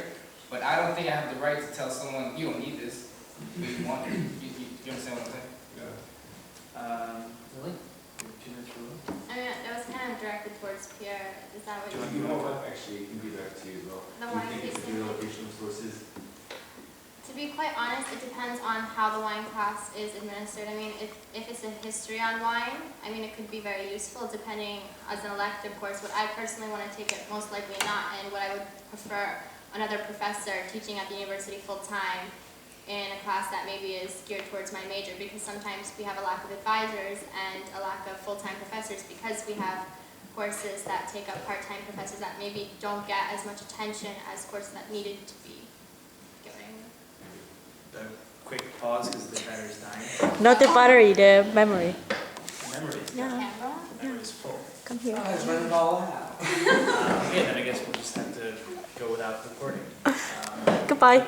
But I don't think I have the right to tell someone, you don't need this, but you want it. You understand what I'm saying? Yeah. Lily? 2 minutes for Lily? I mean, that was kind of directed towards Pierre. Is that what You know what? Actually, it can be direct to you as well. The Do you wine think it's a tasting? good allocation of sources? To be quite honest, it depends on how the wine class is administered. I mean, if it's a history on wine, I mean, it could be very useful depending as an elective course. But I personally want to take it most likely not, and what I would prefer another professor teaching at the university full-time in a class that maybe is geared towards my major, because sometimes we have a lack of advisors and a lack of full-time professors because we have courses that take up part-time professors that maybe don't get as much attention as courses that needed to be given. A quick pause because the battery's dying. Not the battery, the memory. Memory. Yeah, Camera? The memory's full. come here. It's running all out. Yeah, then I guess we'll just have to go without recording. Goodbye.